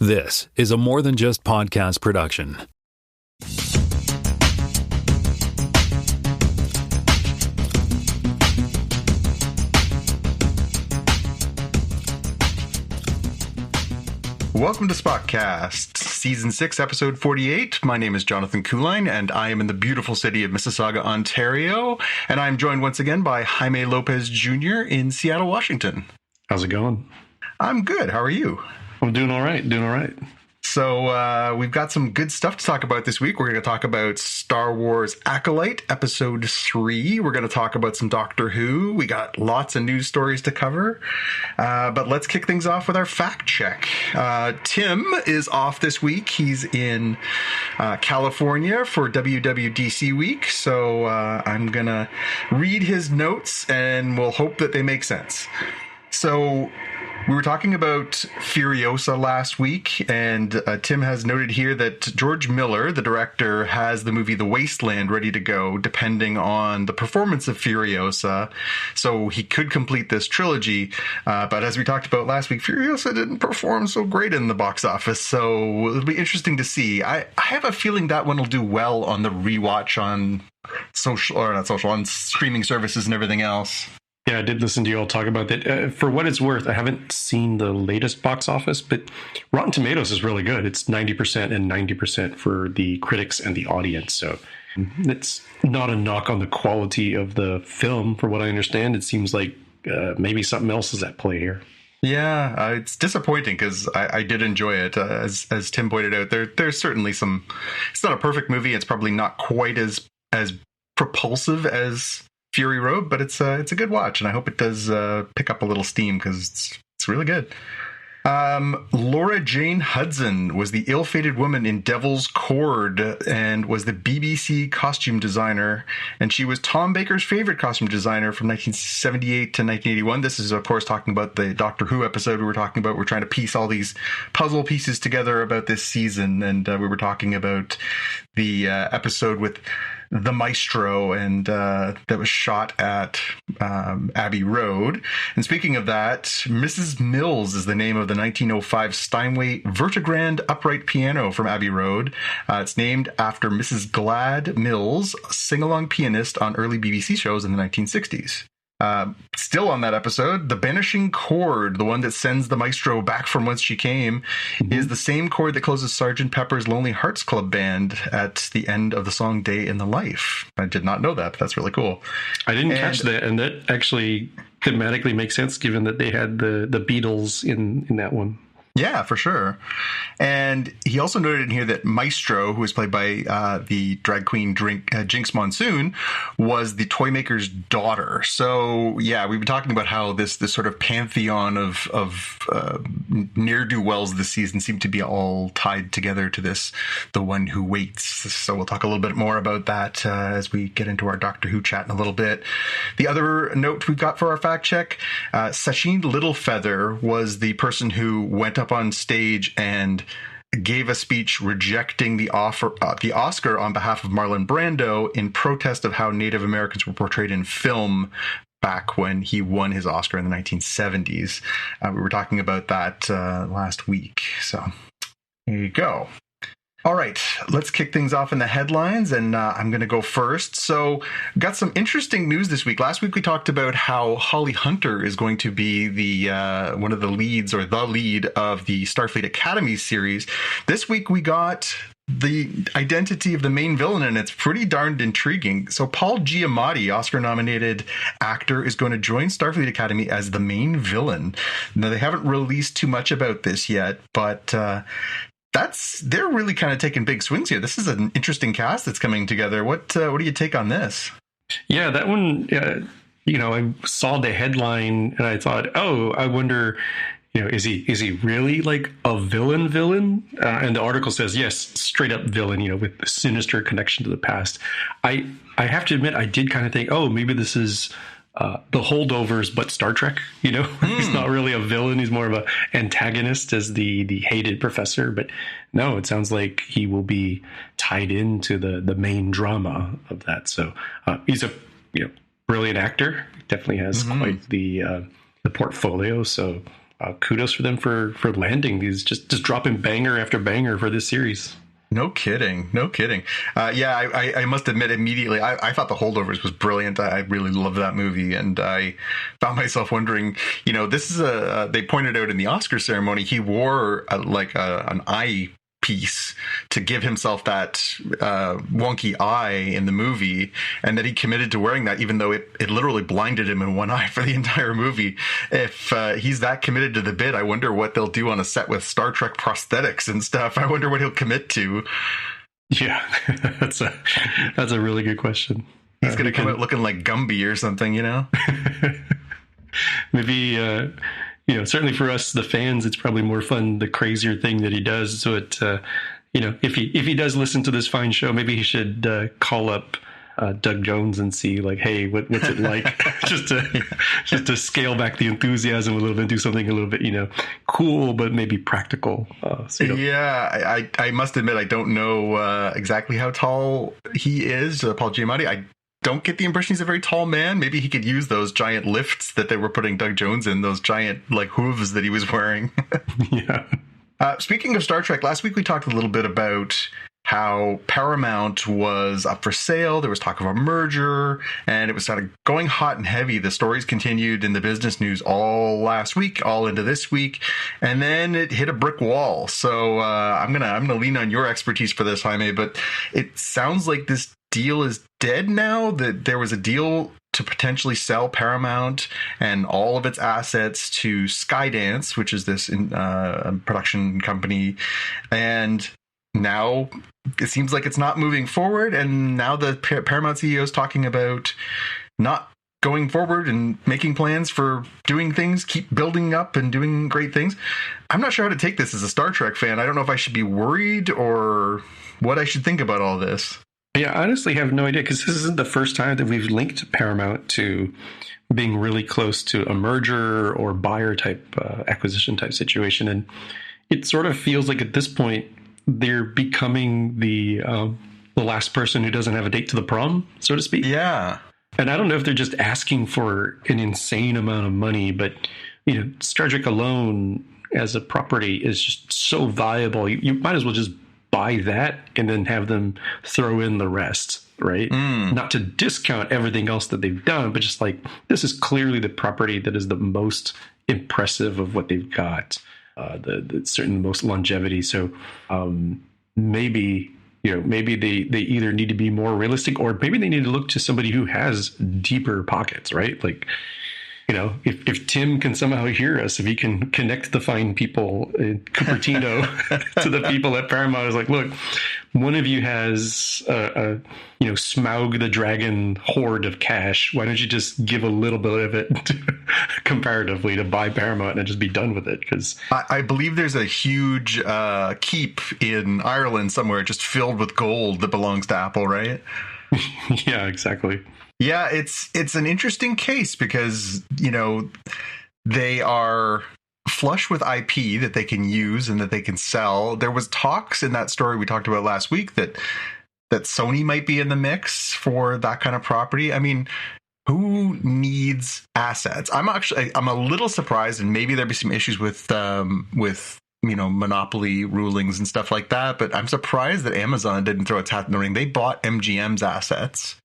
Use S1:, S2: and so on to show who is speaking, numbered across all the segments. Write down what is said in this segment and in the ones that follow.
S1: This is a More Than Just Podcast production.
S2: Welcome to Spotcast, Season 6, Episode 48. My name is Jonathan Kuline, and I am in the beautiful city of Mississauga, Ontario. And I'm joined once again by Jaime Lopez Jr. in Seattle, Washington.
S3: How's it going?
S2: I'm good. How are you?
S3: I'm doing all right.
S2: So we've got some good stuff to talk about this week. We're going to talk about Star Wars Acolyte, Episode 3. We're going to talk about some Doctor Who. We got lots of news stories to cover. But let's kick things off with our fact check. Tim is off this week. He's in California for WWDC week. So I'm going to read his notes and we'll hope that they make sense. So we were talking about Furiosa last week, and Tim has noted here that George Miller, the director, has the movie The Wasteland ready to go, depending on the performance of Furiosa. So he could complete this trilogy. But as we talked about last week, Furiosa didn't perform so great in the box office. So it'll be interesting to see. I have a feeling that one will do well on the rewatch on on streaming services and everything else.
S3: Yeah, I did listen to you all talk about that. For what it's worth, I haven't seen the latest box office, but Rotten Tomatoes is really good. It's 90% and 90% for the critics and the audience. So it's not a knock on the quality of the film. For what I understand, it seems like maybe something else is at play here.
S2: Yeah, it's disappointing because I did enjoy it. As Tim pointed out, there's certainly some. It's not a perfect movie. It's probably not quite as propulsive as Fury Road, but it's a good watch, and I hope it does pick up a little steam because it's really good. Laura Jane Hudson was the ill-fated woman in Devil's Cord and was the BBC costume designer, and she was Tom Baker's favorite costume designer from 1978 to 1981. This is, of course, talking about the Doctor Who episode we were talking about. We're trying to piece all these puzzle pieces together about this season, and we were talking about the episode with the Maestro, and that was shot at Abbey Road. And speaking of that, Mrs. Mills is the name of the 1905 Steinway Vertigrand upright piano from Abbey Road. It's named after Mrs. Glad Mills, sing-along pianist on early BBC shows in the 1960s. Still on that episode, the banishing chord, the one that sends the Maestro back from whence she came, is the same chord that closes Sgt. Pepper's Lonely Hearts Club Band at the end of the song Day in the Life. I did not know that, but that's really cool.
S3: I didn't catch that, and that actually thematically makes sense given that they had the Beatles in that one.
S2: Yeah, for sure. And he also noted in here that Maestro, who was played by the drag queen Jinx Monsoon, was the toy maker's daughter. So, yeah, we've been talking about how this sort of pantheon of ne'er-do-wells this season seem to be all tied together to this, The One Who Waits. So we'll talk a little bit more about that as we get into our Doctor Who chat in a little bit. The other note we've got for our fact check, Sacheen Littlefeather was the person who went up on stage and gave a speech rejecting the Oscar on behalf of Marlon Brando in protest of how Native Americans were portrayed in film back when he won his Oscar in the 1970s. We were talking about that last week. So here you go. All right, let's kick things off in the headlines, and I'm going to go first. So, got some interesting news this week. Last week we talked about how Holly Hunter is going to be the one of the leads, or the lead of the Starfleet Academy series. This week we got the identity of the main villain, and it's pretty darned intriguing. So Paul Giamatti, Oscar-nominated actor, is going to join Starfleet Academy as the main villain. Now, they haven't released too much about this yet, but they're really kind of taking big swings here. This is an interesting cast that's coming together. What do you take on this?
S3: Yeah, that one, I saw the headline and I thought, oh, I wonder, is he really like a villain? And the article says, yes, straight up villain, with a sinister connection to the past. I have to admit, I did kind of think, oh, maybe this is the Holdovers, but Star Trek, he's not really a villain. He's more of an antagonist as the hated professor. But no, it sounds like he will be tied into the main drama of that. So he's a brilliant actor. Definitely has quite the portfolio. So kudos for them for landing these, just dropping banger after banger for this series.
S2: No kidding. I must admit immediately, I thought The Holdovers was brilliant. I really loved that movie. And I found myself wondering, this is they pointed out in the Oscar ceremony, he wore an eye piece to give himself that wonky eye in the movie, and that he committed to wearing that even though it literally blinded him in one eye for the entire movie. If he's that committed to the bit, I wonder what they'll do on a set with Star Trek prosthetics and stuff. I wonder what he'll commit to.
S3: Yeah, that's a really good question.
S2: He's going to come out looking like Gumby or something,
S3: Maybe certainly for us, the fans, it's probably more fun the crazier thing that he does. So if he does listen to this fine show, maybe he should call up Doug Jones and see, like, hey, what's it like? just to scale back the enthusiasm a little bit, do something a little bit cool but maybe practical.
S2: Yeah, I must admit I don't know exactly how tall he is, Paul Giamatti. I don't get the impression he's a very tall man. Maybe he could use those giant lifts that they were putting Doug Jones in, those giant hooves that he was wearing.
S3: Yeah.
S2: Speaking of Star Trek, last week we talked a little bit about how Paramount was up for sale. There was talk of a merger, and it was sort of going hot and heavy. The stories continued in the business news all last week, all into this week, and then it hit a brick wall. So I'm gonna lean on your expertise for this, Jaime. But it sounds like this deal is dead now. That there was a deal to potentially sell Paramount and all of its assets to Skydance, which is this production company, and now it seems like it's not moving forward. And now the Paramount CEO is talking about not going forward and making plans for doing things, keep building up and doing great things. I'm not sure how to take this as a Star Trek fan. I don't know if I should be worried or what I should think about all this.
S3: Yeah, I honestly have no idea, because this isn't the first time that we've linked Paramount to being really close to a merger or buyer type acquisition type situation. And it sort of feels like at this point they're becoming the last person who doesn't have a date to the prom, so to speak.
S2: Yeah.
S3: And I don't know if they're just asking for an insane amount of money, but Star Trek alone as a property is just so viable. You might as well just buy that and then have them throw in the rest, right? Not to discount everything else that they've done, but just like, this is clearly the property that is the most impressive of what they've got, the certain most longevity. So maybe they either need to be more realistic, or maybe they need to look to somebody who has deeper pockets, right? Like, if Tim can somehow hear us, if he can connect the fine people in Cupertino to the people at Paramount, is like, look, one of you has Smaug the Dragon hoard of cash. Why don't you just give a little bit of it comparatively to buy Paramount and just be done with it? Because
S2: I believe there's a huge keep in Ireland somewhere just filled with gold that belongs to Apple, right?
S3: Yeah, exactly.
S2: Yeah, it's an interesting case because, they are flush with IP that they can use and that they can sell. There was talks in that story we talked about last week that Sony might be in the mix for that kind of property. I mean, who needs assets? I'm a little surprised, and maybe there'd be some issues with monopoly rulings and stuff like that. But I'm surprised that Amazon didn't throw its hat in the ring. They bought MGM's assets,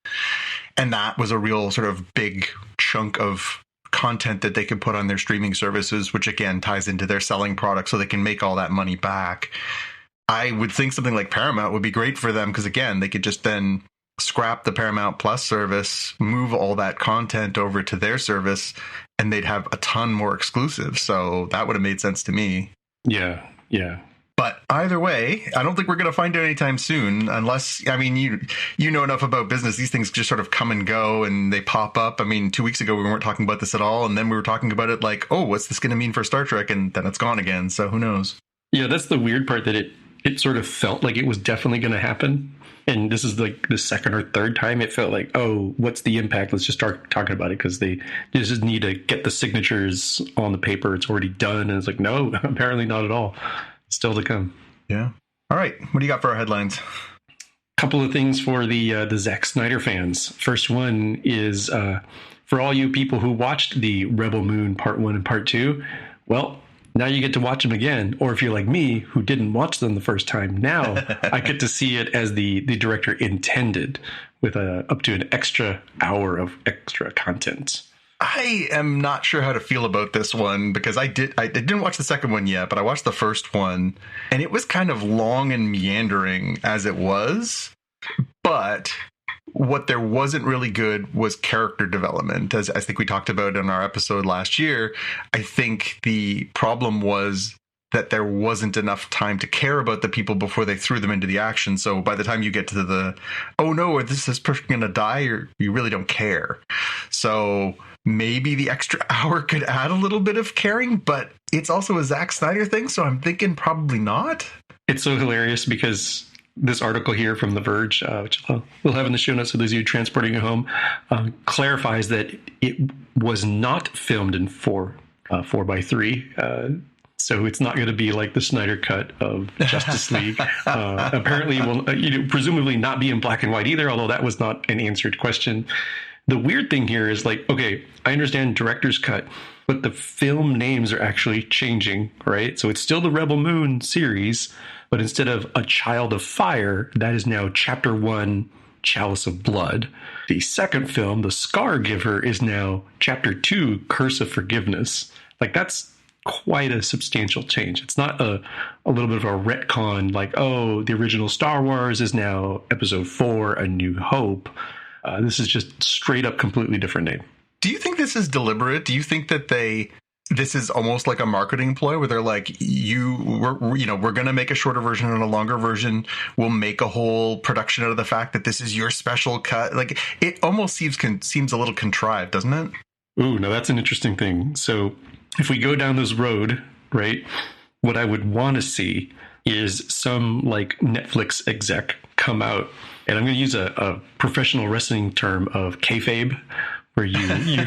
S2: and that was a real sort of big chunk of content that they could put on their streaming services, which again ties into their selling product, so they can make all that money back. I would think something like Paramount would be great for them, because again, they could just then scrap the Paramount Plus service, move all that content over to their service, and they'd have a ton more exclusives. So that would have made sense to me.
S3: Yeah.
S2: But either way, I don't think we're going to find out anytime soon, unless, I mean, you know enough about business. These things just sort of come and go and they pop up. I mean, 2 weeks ago, we weren't talking about this at all. And then we were talking about it like, oh, what's this going to mean for Star Trek? And then it's gone again. So who knows? Yeah,
S3: that's the weird part, that it sort of felt like it was definitely going to happen. And this is like the second or third time it felt like, oh, what's the impact? Let's just start talking about it, because they just need to get the signatures on the paper. It's already done. And it's like, no, apparently not at all. Still to come.
S2: Yeah. All right. What do you got for our headlines?
S3: Couple of things for the Zack Snyder fans. First one is for all you people who watched the Rebel Moon Part 1 and Part 2, Well, now you get to watch them again. Or if you're like me, who didn't watch them the first time, now I get to see it as the director intended, with up to an extra hour of extra content.
S2: I am not sure how to feel about this one, because I didn't watch the second one yet, but I watched the first one, and it was kind of long and meandering as it was. But what there wasn't really good was character development, as I think we talked about in our episode last year. I think the problem was that there wasn't enough time to care about the people before they threw them into the action. So by the time you get to the, oh no, is this person going to die? Or you really don't care. So maybe the extra hour could add a little bit of caring, but it's also a Zack Snyder thing. So I'm thinking probably not.
S3: It's so hilarious because this article here from The Verge, which we'll have in the show notes for those of you transporting it home, clarifies that it was not filmed in 4:3. So it's not going to be like the Snyder cut of Justice League. Apparently, it will presumably not be in black and white either, although that was not an answered question. The weird thing here is, like, okay, I understand director's cut, but the film names are actually changing, right? So it's still the Rebel Moon series, but instead of A Child of Fire, that is now Chapter 1, Chalice of Blood. The second film, The Scar Giver, is now Chapter 2, Curse of Forgiveness. Like, that's quite a substantial change. It's not a little bit of a retcon, like, oh, the original Star Wars is now Episode 4, A New Hope. This is just straight up completely different name.
S2: Do you think this is deliberate? Do you think that this is almost like a marketing ploy where they're like, we're going to make a shorter version and a longer version. We'll make a whole production out of the fact that this is your special cut. Like, it almost seems a little contrived, doesn't it?
S3: Ooh, now that's an interesting thing. So if we go down this road, right, what I would want to see is some like Netflix exec come out, and I'm going to use a professional wrestling term of kayfabe, where you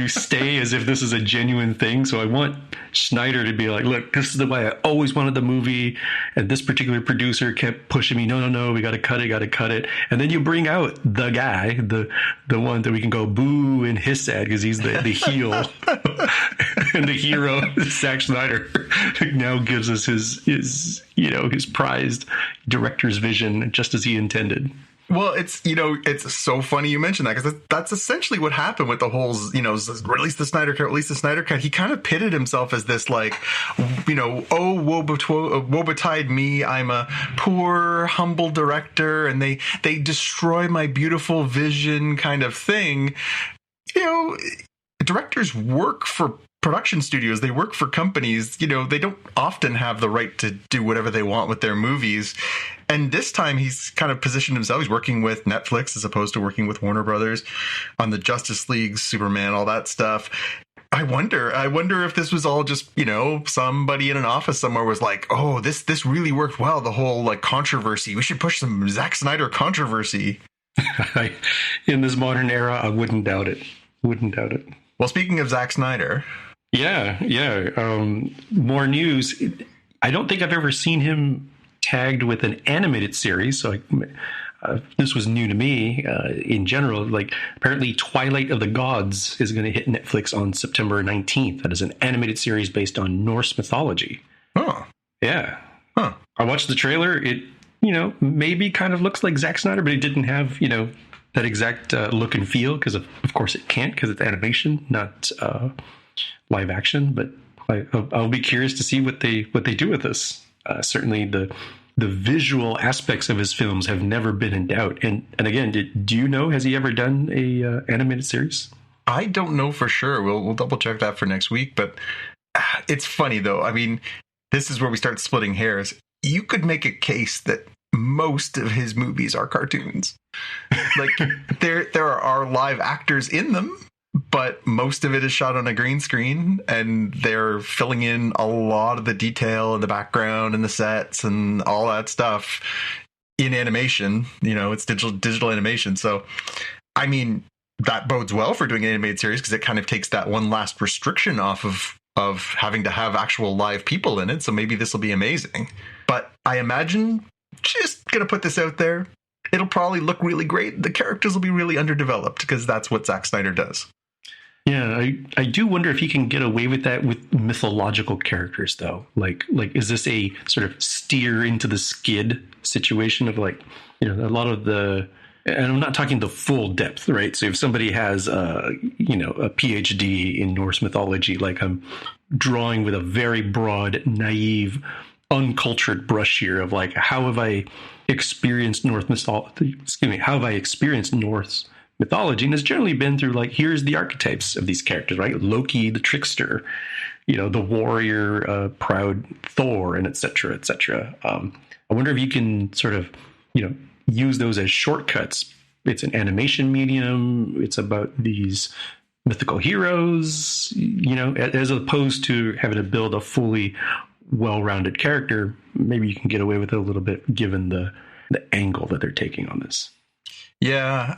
S3: stay as if this is a genuine thing. So I want Snyder to be like, look, this is the way I always wanted the movie, and this particular producer kept pushing me, no, we got to cut it. And then you bring out the guy, the one that we can go boo and hiss at because he's the heel. And the hero, Zack Snyder, now gives us his prized director's vision, just as he intended.
S2: Well, it's so funny you mentioned that, because that's essentially what happened with the whole, release the Snyder Cut. He kind of pitted himself as this, like, oh, woe betide me. I'm a poor, humble director, and they destroy my beautiful vision kind of thing. Directors work for production studios. They work for companies. They don't often have the right to do whatever they want with their movies. And this time he's kind of positioned himself. He's working with Netflix as opposed to working with Warner Brothers on the Justice League, Superman, all that stuff. I wonder if this was all just, somebody in an office somewhere was like, oh, this really worked well. The whole like controversy. We should push some Zack Snyder controversy.
S3: In this modern era, I wouldn't doubt it.
S2: Well, speaking of Zack Snyder.
S3: Yeah. More news. I don't think I've ever seen him tagged with an animated series. So this was new to me in general. Like, apparently Twilight of the Gods is going to hit Netflix on September 19th. That is an animated series based on Norse mythology.
S2: Oh.
S3: Yeah.
S2: Huh.
S3: I watched the trailer. It, maybe kind of looks like Zack Snyder, but it didn't have, that exact look and feel, because of course it can't, because it's animation, not live action. But I'll be curious to see what they do with this. Certainly the visual aspects of his films have never been in doubt. And again, do you know, has he ever done a animated series?
S2: I don't know for sure. We'll double check that for next week. But it's funny though. I mean, this is where we start splitting hairs. You could make a case that most of his movies are cartoons. Like there are live actors in them, but most of it is shot on a green screen, and they're filling in a lot of the detail in the background and the sets and all that stuff in animation. It's digital animation. So, I mean, that bodes well for doing an animated series, because it kind of takes that one last restriction off of having to have actual live people in it. So maybe this will be amazing. But I imagine, just going to put this out there, it'll probably look really great. The characters will be really underdeveloped, because that's what Zack Snyder does.
S3: Yeah, I do wonder if he can get away with that with mythological characters, though. Like is this a sort of steer into the skid situation of like, a lot of the, and I'm not talking the full depth, right? So if somebody has a PhD in Norse mythology, like I'm drawing with a very broad, naive, uncultured brush here of like, how have I experienced Norse mythology? Excuse me, how have I experienced Norse mythology? And it's generally been through like, here's the archetypes of these characters, right? Loki, the trickster, the warrior, proud Thor, and et cetera, et cetera. I wonder if you can sort of, use those as shortcuts. It's an animation medium. It's about these mythical heroes, as opposed to having to build a fully well-rounded character. Maybe you can get away with it a little bit given the angle that they're taking on this.
S2: Yeah,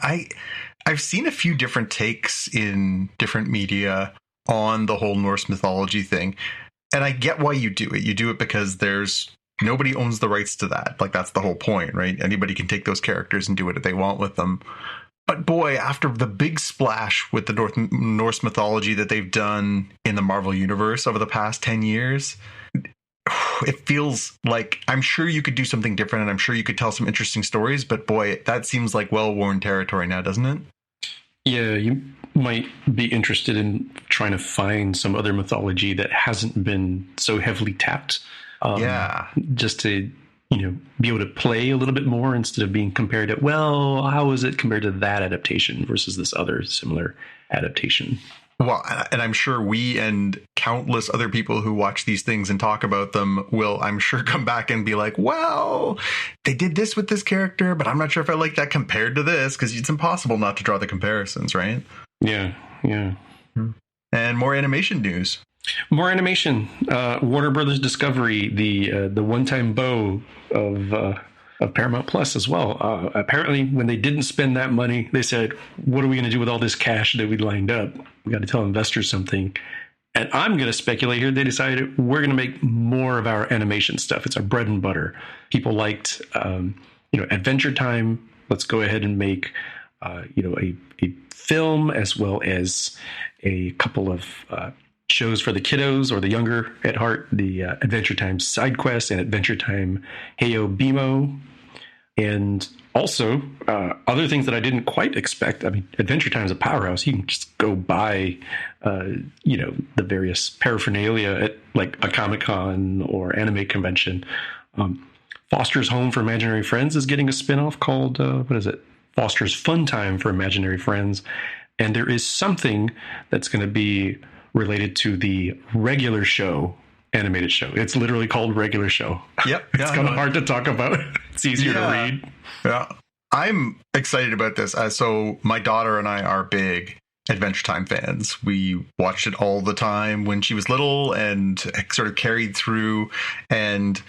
S2: I've seen a few different takes in different media on the whole Norse mythology thing. And I get why you do it. You do it because nobody owns the rights to that. Like, that's the whole point, right? Anybody can take those characters and do what they want with them. But boy, after the big splash with the Norse mythology that they've done in the Marvel Universe over the past 10 years, it feels like, I'm sure you could do something different and I'm sure you could tell some interesting stories, but boy, that seems like well-worn territory now, doesn't it?
S3: Yeah, you might be interested in trying to find some other mythology that hasn't been so heavily tapped. Just to, be able to play a little bit more instead of being compared to, well, how is it compared to that adaptation versus this other similar adaptation?
S2: Well, and I'm sure we and countless other people who watch these things and talk about them will, I'm sure, come back and be like, well, they did this with this character, but I'm not sure if I like that compared to this, because it's impossible not to draw the comparisons, right?
S3: Yeah.
S2: And more animation news.
S3: More animation. Warner Brothers Discovery, the one-time bow of Paramount Plus as well. Apparently, when they didn't spend that money, they said, what are we going to do with all this cash that we lined up? We got to tell investors something. And I'm going to speculate here. They decided we're going to make more of our animation stuff. It's our bread and butter. People liked, Adventure Time. Let's go ahead and make, a film as well as a couple of shows for the kiddos or the younger at heart, the Adventure Time Side Quest and Adventure Time Heyo Bimo. And also other things that I didn't quite expect. I mean, Adventure Time is a powerhouse. You can just go buy, the various paraphernalia at like a Comic-Con or anime convention. Foster's Home for Imaginary Friends is getting a spinoff called, Foster's Fun Time for Imaginary Friends. And there is something that's going to be related to the regular show, animated show. It's literally called Regular Show.
S2: Yep.
S3: It's kind of hard to talk about. It's easier to read.
S2: Yeah. I'm excited about this. So my daughter and I are big Adventure Time fans. We watched it all the time when she was little and sort of carried through. And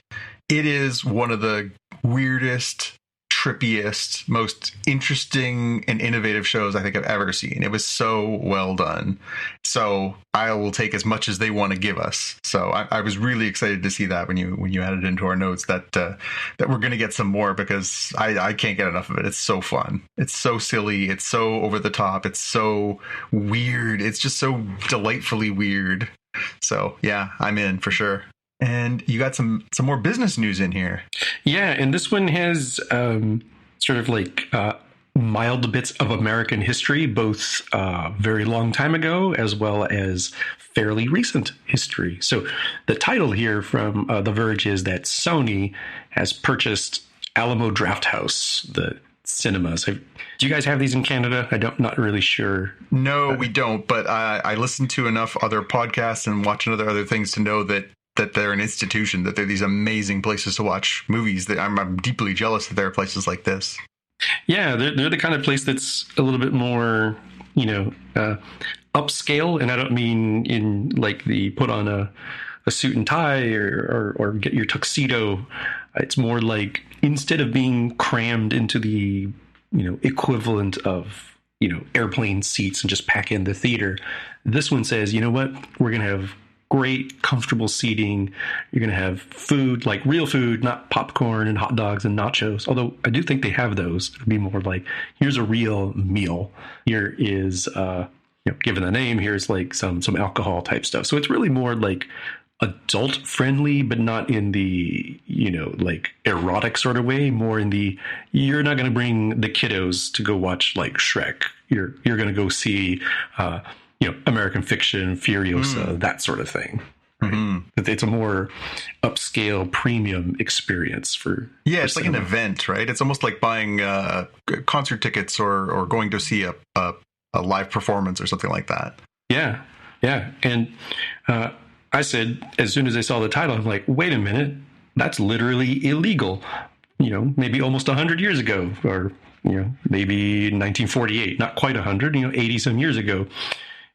S2: it is one of the weirdest, trippiest, most interesting and innovative shows I think I've ever seen. It was so well done. So I will take as much as they want to give us. So I was really excited to see that when you added into our notes that we're going to get some more, because I can't get enough of it. It's so fun. It's so silly. It's so over the top. It's so weird. It's just so delightfully weird. So yeah, I'm in for sure. And you got some more business news in here.
S3: Yeah, and this one has sort of like mild bits of American history, both very long time ago as well as fairly recent history. So the title here from The Verge is that Sony has purchased Alamo Drafthouse, the cinemas. Do you guys have these in Canada? Not really sure.
S2: No, we don't. But I listen to enough other podcasts and watch other things to know that they're an institution, that they're these amazing places to watch movies. That I'm deeply jealous that there are places like this.
S3: Yeah, they're the kind of place that's a little bit more, upscale. And I don't mean in like the put on a suit and tie or get your tuxedo. It's more like, instead of being crammed into the, equivalent of, airplane seats and just pack in the theater, this one says, you know what, we're going to have great, comfortable seating. You're going to have food, like real food, not popcorn and hot dogs and nachos. Although I do think they have those. It'd be more like, here's a real meal. Here is, given the name, here's like some alcohol type stuff. So it's really more like adult friendly, but not in the, like erotic sort of way, more in the, you're not going to bring the kiddos to go watch like Shrek. You're going to go see, American Fiction, Furiosa, that sort of thing. Right? Mm-hmm. It's a more upscale premium experience for. Yeah,
S2: it's like an event, right? It's almost like buying concert tickets or going to see a live performance or something like that.
S3: Yeah. And I said, as soon as I saw the title, I'm like, wait a minute, that's literally illegal. Maybe almost 100 years ago, or, maybe 1948, not quite 100, 80 some years ago.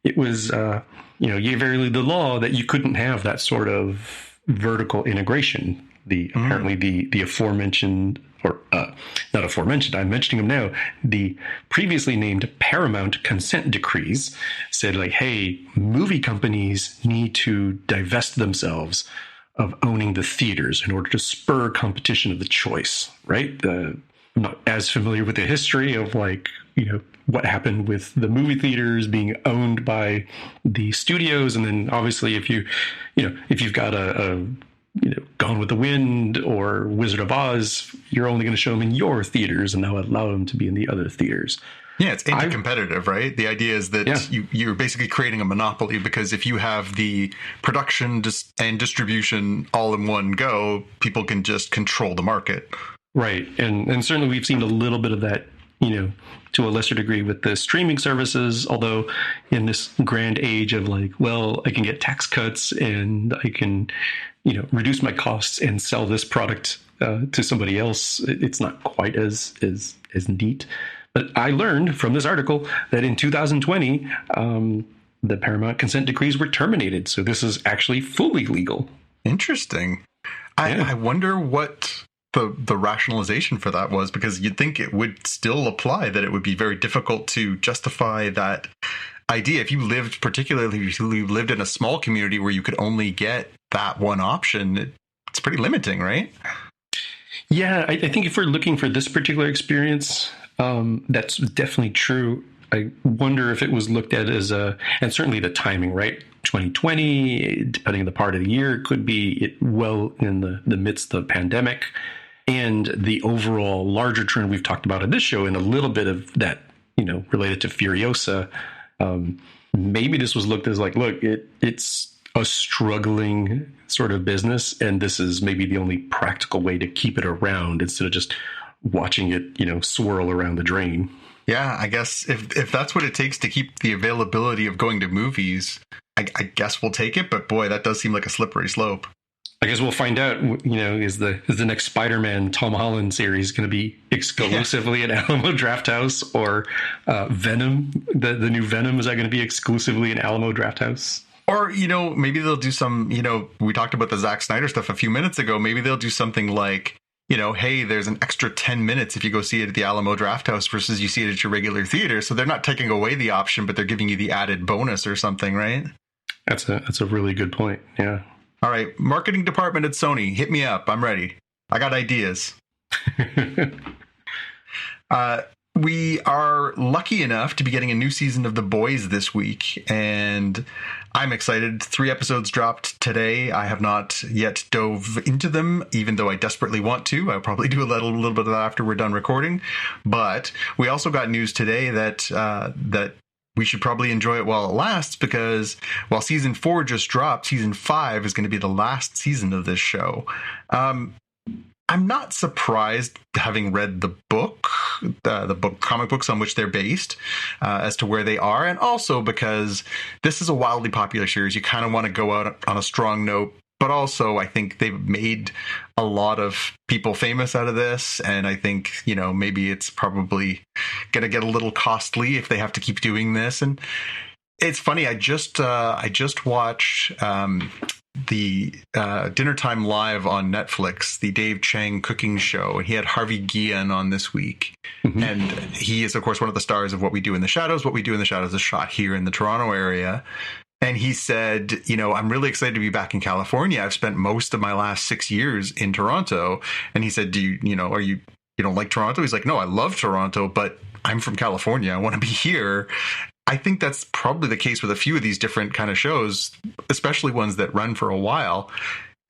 S3: It was, very the law that you couldn't have that sort of vertical integration. Apparently the aforementioned, or not aforementioned, I'm mentioning them now, the previously named Paramount consent decrees said like, hey, movie companies need to divest themselves of owning the theaters in order to spur competition of the choice, right? I'm not as familiar with the history of like, what happened with the movie theaters being owned by the studios. And then obviously if you've got a Gone with the Wind or Wizard of Oz, you're only going to show them in your theaters and not allow them to be in the other theaters.
S2: Yeah, it's anti-competitive, right? The idea is that you're basically creating a monopoly, because if you have the production and distribution all in one go, people can just control the market.
S3: Right. And certainly we've seen a little bit of that, to a lesser degree with the streaming services, although in this grand age of like, well, I can get tax cuts and I can, reduce my costs and sell this product to somebody else, it's not quite as neat. But I learned from this article that in 2020, the Paramount consent decrees were terminated. So this is actually fully legal.
S2: Interesting. I wonder what the rationalization for that was, because you'd think it would still apply, that it would be very difficult to justify that idea. If you lived in a small community where you could only get that one option, it's pretty limiting, right?
S3: Yeah, I think if we're looking for this particular experience, that's definitely true. I wonder if it was looked at as and certainly the timing, right? 2020, depending on the part of the year, could be well in the midst of the pandemic. And the overall larger trend we've talked about in this show, and a little bit of that, related to Furiosa, maybe this was looked as like, look, it's a struggling sort of business, and this is maybe the only practical way to keep it around instead of just watching it, swirl around the drain.
S2: Yeah, I guess if that's what it takes to keep the availability of going to movies, I guess we'll take it. But boy, that does seem like a slippery slope.
S3: I guess we'll find out, is the next Spider-Man Tom Holland series going to be exclusively at Alamo Drafthouse, or Venom, the new Venom, is that going to be exclusively in Alamo Drafthouse?
S2: Or, maybe they'll do some, we talked about the Zack Snyder stuff a few minutes ago. Maybe they'll do something like, hey, there's an extra 10 minutes if you go see it at the Alamo Drafthouse versus you see it at your regular theater. So they're not taking away the option, but they're giving you the added bonus or something, right?
S3: That's a really good point. Yeah.
S2: All right. Marketing department at Sony, hit me up. I'm ready. I got ideas. We are lucky enough to be getting a new season of The Boys this week, and I'm excited. 3 episodes dropped today. I have not yet dove into them, even though I desperately want to. I'll probably do a little bit of that after we're done recording. But we also got news today that we should probably enjoy it while it lasts, because while season 4 just dropped, season 5 is going to be the last season of this show. I'm not surprised, having read the comic books on which they're based, as to where they are. And also because this is a wildly popular series. You kind of want to go out on a strong note. But also, I think they've made a lot of people famous out of this. And I think, maybe it's probably going to get a little costly if they have to keep doing this. And it's funny. I just watched the Dinner Time Live on Netflix, the Dave Chang cooking show. He had Harvey Guillen on this week. Mm-hmm. And he is, of course, one of the stars of What We Do in the Shadows. What We Do in the Shadows is shot here in the Toronto area. And he said, I'm really excited to be back in California. I've spent most of my last 6 years in Toronto. And he said, you don't like Toronto? He's like, no, I love Toronto, but I'm from California. I want to be here. I think that's probably the case with a few of these different kind of shows, especially ones that run for a while.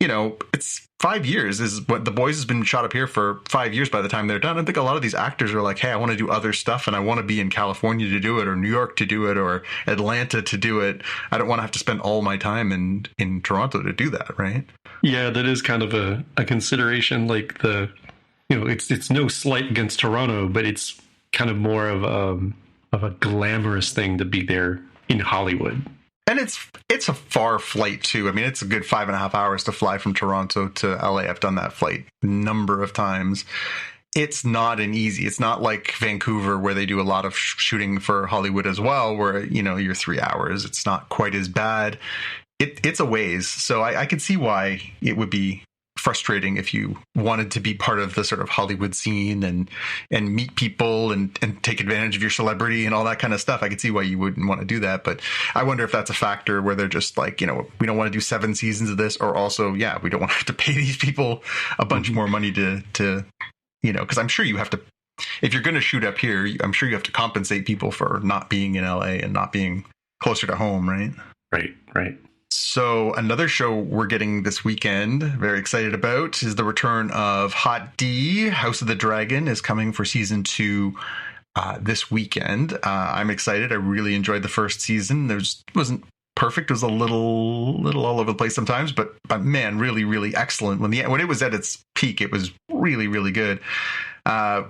S2: You know, it's 5 years is what The Boys has been shot up here for 5 years by the time they're done. I think a lot of these actors are like, hey, I want to do other stuff and I want to be in California to do it, or New York to do it, or Atlanta to do it. I don't want to have to spend all my time in Toronto to do that, right?
S3: Yeah, that is kind of a consideration. Like it's no slight against Toronto, but it's kind of more of a glamorous thing to be there in Hollywood.
S2: And it's a far flight too. I mean, it's a good 5.5 hours to fly from Toronto to LA. I've done that flight a number of times. It's not it's not like Vancouver, where they do a lot of shooting for Hollywood as well, where, you know, you're 3 hours. It's not quite as bad. It's a ways. So I could see why it would be frustrating if you wanted to be part of the sort of Hollywood scene and meet people and take advantage of your celebrity and all that kind of stuff. I could see why you wouldn't want to do that. But I wonder if that's a factor where they're just like, you know, we don't want to do 7 seasons of this, or also, yeah, we don't want to have to pay these people a bunch more money to, you know, because I'm sure you have to, if you're going to shoot up here, I'm sure you have to compensate people for not being in LA and not being closer to home, right?
S3: Right.
S2: So another show we're getting this weekend, very excited about, is the return of Hot D. House of the Dragon is coming for season 2 this weekend. I'm excited. I really enjoyed the first season. Wasn't perfect. It was a little all over the place sometimes, but man, really, really excellent. When it was at its peak, it was really, really good.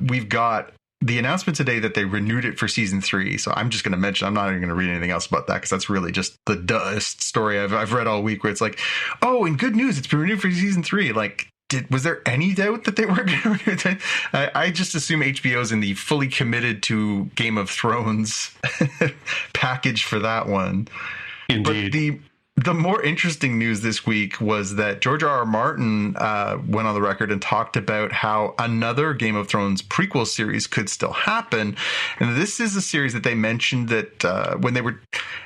S2: We've got the announcement today that they renewed it for season 3. So I'm just going to mention, I'm not even going to read anything else about that, because that's really just the dullest story I've read all week, where it's like, oh, and good news, it's been renewed for season 3. Like, was there any doubt that they weren't going to renew it? I just assume HBO's in the fully committed to Game of Thrones package for that one.
S3: Indeed.
S2: But the more interesting news this week was that George R.R. Martin went on the record and talked about how another Game of Thrones prequel series could still happen. And this is a series that they mentioned that when they were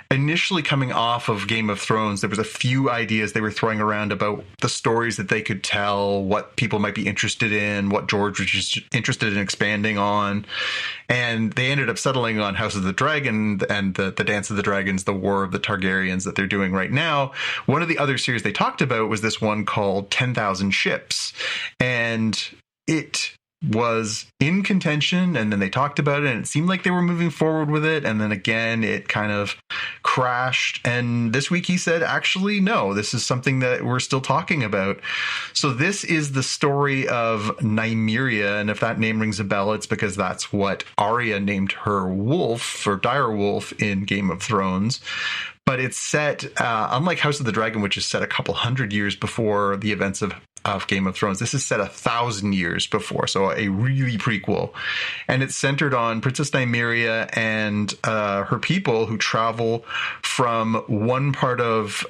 S2: initially coming off of Game of Thrones, there was a few ideas they were throwing around about the stories that they could tell, what people might be interested in, what George was just interested in expanding on. And they ended up settling on House of the Dragon and the Dance of the Dragons, the War of the Targaryens that they're doing right now. One of the other series they talked about was this one called 10,000 Ships. And it was in contention, and then they talked about it, and it seemed like they were moving forward with it, and then again it kind of crashed. And this week he said, actually, no, this is something that we're still talking about. So this is the story of Nymeria, and if that name rings a bell, it's because that's what Arya named her wolf, or direwolf, in Game of Thrones. But it's set, unlike House of the Dragon, which is set a couple hundred years before the events of Game of Thrones, this is set 1,000 years before, so a really prequel. And it's centered on Princess Nymeria and her people who travel from one part of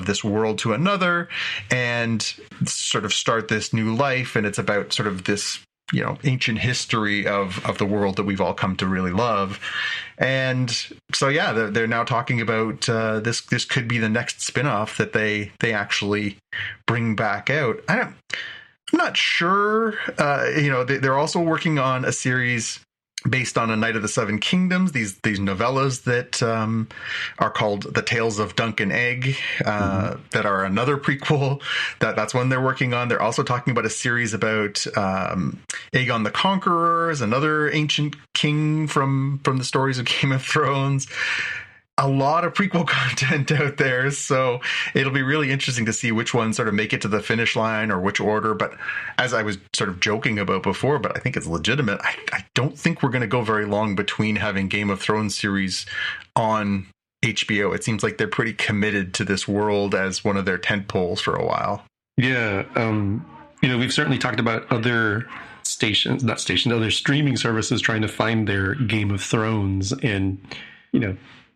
S2: this world to another and sort of start this new life. And it's about sort of this, you know, ancient history of the world that we've all come to really love. And so, yeah, they're now talking about this could be the next spinoff that they actually bring back out. I'm not sure. They're also working on a series based on A Night of the Seven Kingdoms, these novellas that are called The Tales of Dunk and Egg, that are another prequel. That's one they're working on. They're also talking about a series about Aegon the Conqueror, another ancient king from the stories of Game of Thrones. A lot of prequel content out there, so it'll be really interesting to see which ones sort of make it to the finish line or which order. But as I was sort of joking about before, but I think it's legitimate, I don't think we're going to go very long between having Game of Thrones series on HBO. It seems like they're pretty committed to this world as one of their tent poles for a while.
S3: Yeah, we've certainly talked about other other streaming services trying to find their Game of Thrones, and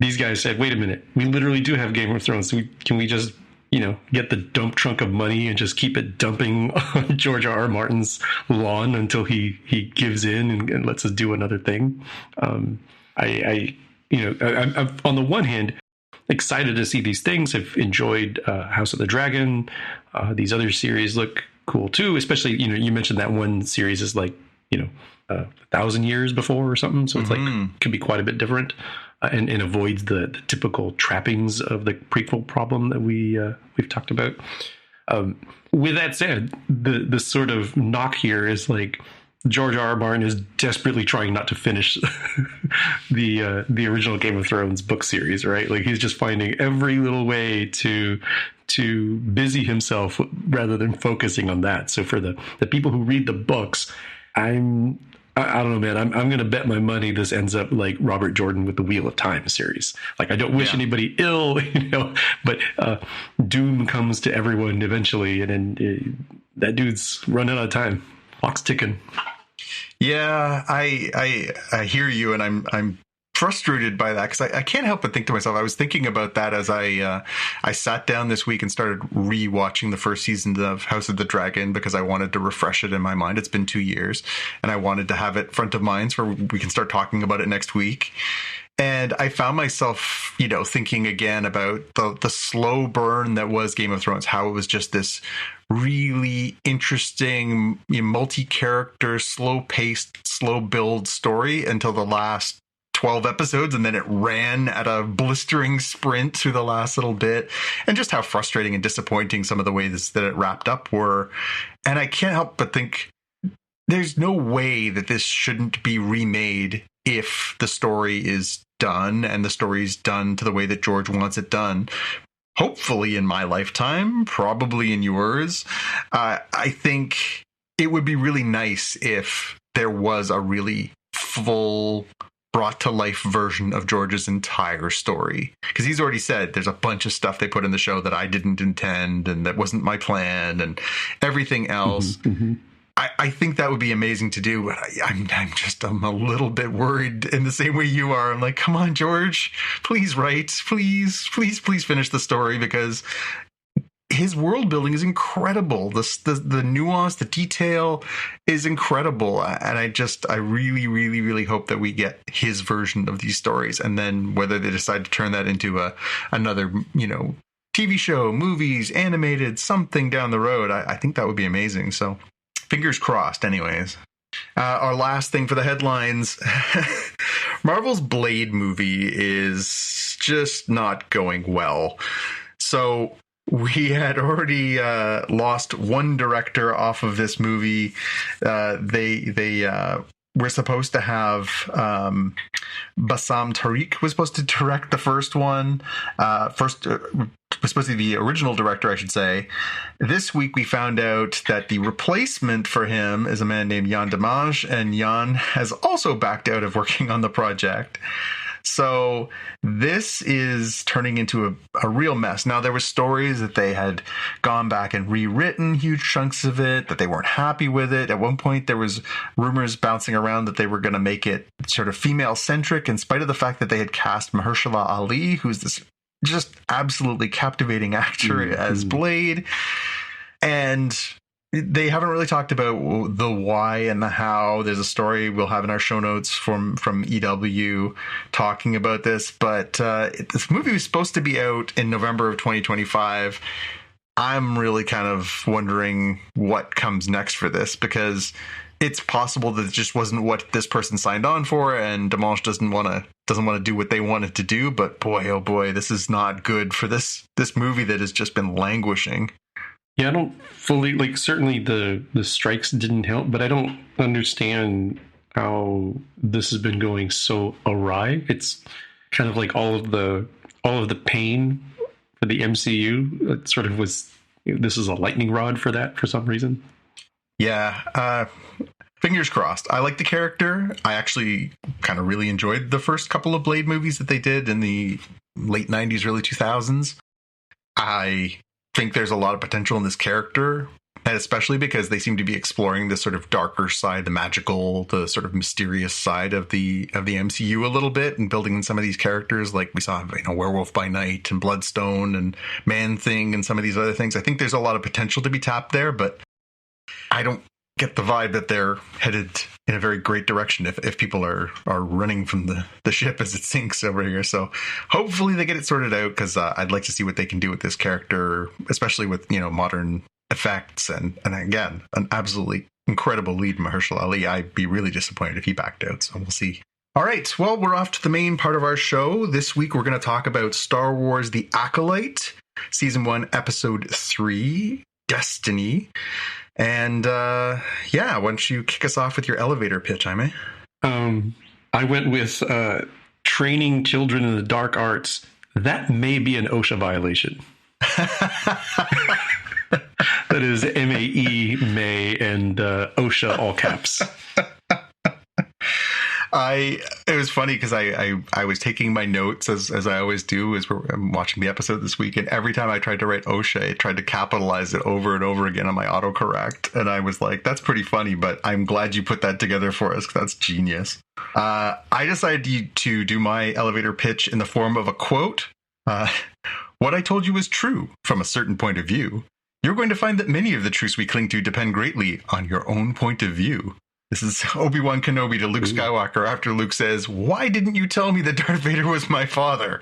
S3: these guys said, wait a minute, we literally do have Game of Thrones. So can we just, get the dump trunk of money and just keep it dumping on George R.R. Martin's lawn until he gives in and lets us do another thing? I'm on the one hand excited to see these things. I've enjoyed House of the Dragon. These other series look cool too, especially, you mentioned that one series is like, 1,000 years before or something. So it's like, could be quite a bit different. and avoids the typical trappings of the prequel problem that we've talked about. With that said, the sort of knock here is like George R. R. Martin is desperately trying not to finish the original Game of Thrones book series, right? Like he's just finding every little way to busy himself rather than focusing on that. So for the people who read the books, I don't know, man. I'm going to bet my money this ends up like Robert Jordan with the Wheel of Time series. Like, I don't wish anybody ill, but doom comes to everyone eventually, and then that dude's running out of time. Clock's ticking.
S2: Yeah, I hear you, and I'm frustrated by that, because I can't help but think to myself, I was thinking about that as I sat down this week and started rewatching the first season of House of the Dragon, because I wanted to refresh it in my mind. It's been 2 years, and I wanted to have it front of mind so we can start talking about it next week. And I found myself, thinking again about the slow burn that was Game of Thrones, how it was just this really interesting, multi-character, slow-paced, slow-build story until the last 12 episodes, and then it ran at a blistering sprint through the last little bit, and just how frustrating and disappointing some of the ways that it wrapped up were. And I can't help but think there's no way that this shouldn't be remade if the story is done, and the story's done to the way that George wants it done. Hopefully in my lifetime, probably in yours. I think it would be really nice if there was a really full, brought to life version of George's entire story, because he's already said there's a bunch of stuff they put in the show that I didn't intend and that wasn't my plan and everything else. Mm-hmm. I think that would be amazing to do, but I'm a little bit worried in the same way you are. I'm like, come on, George, please write, please finish the story, because his world building is incredible. The nuance, the detail is incredible. And I really, really, really hope that we get his version of these stories. And then whether they decide to turn that into another, TV show, movies, animated, something down the road, I think that would be amazing. So fingers crossed anyways. Our last thing for the headlines, Marvel's Blade movie is just not going well. So we had already lost one director off of this movie. They were supposed to have Bassam Tariq was supposed to direct the first one. Was supposed to be the original director, I should say. This week we found out that the replacement for him is a man named Yann Damage, and Yann has also backed out of working on the project. So this is turning into a real mess. Now, there were stories that they had gone back and rewritten huge chunks of it, that they weren't happy with it. At one point, there was rumors bouncing around that they were going to make it sort of female-centric, in spite of the fact that they had cast Mahershala Ali, who's this just absolutely captivating actor as Blade. And they haven't really talked about the why and the how. There's a story we'll have in our show notes from EW talking about this, but this movie was supposed to be out in November of 2025. I'm really kind of wondering what comes next for this, because it's possible that it just wasn't what this person signed on for, and Damage doesn't want to do what they wanted to do. But boy, oh boy, this is not good for this movie that has just been languishing.
S3: Yeah, I don't fully certainly the strikes didn't help, but I don't understand how this has been going so awry. It's kind of like all of the pain for the MCU. It sort of was. This is a lightning rod for that for some reason.
S2: Yeah. Fingers crossed. I like the character. I actually kind of really enjoyed the first couple of Blade movies that they did in the late 90s, early 2000s. I think there's a lot of potential in this character, and especially because they seem to be exploring this sort of darker side, the magical, the sort of mysterious side of the MCU a little bit, and building in some of these characters, like we saw, Werewolf by Night and Bloodstone and Man-Thing and some of these other things. I think there's a lot of potential to be tapped there, but I don't get the vibe that they're headed in a very great direction if people are running from the ship as it sinks over here. So hopefully they get it sorted out, because I'd like to see what they can do with this character, especially with modern effects and again an absolutely incredible lead, Mahershala Ali. I'd be really disappointed if he backed out, so we'll see All right, well, we're off to the main part of our show. This week, we're going to talk about Star Wars The Acolyte, Season 1, Episode 3, Destiny. And, why don't you kick us off with your elevator pitch, Jaime?
S3: I went with training children in the dark arts. That may be an OSHA violation. That is MAE, May, and OSHA, all caps.
S2: It was funny because I was taking my notes as I always do as I'm watching the episode this week, and every time I tried to write OSHA, it tried to capitalize it over and over again on my autocorrect, and I was like, that's pretty funny, but I'm glad you put that together for us because that's genius. I decided to do my elevator pitch in the form of a quote. What I told you is true from a certain point of view. You're going to find that many of the truths we cling to depend greatly on your own point of view. This is Obi-Wan Kenobi to Luke Skywalker after Luke says, "Why didn't you tell me that Darth Vader was my father?"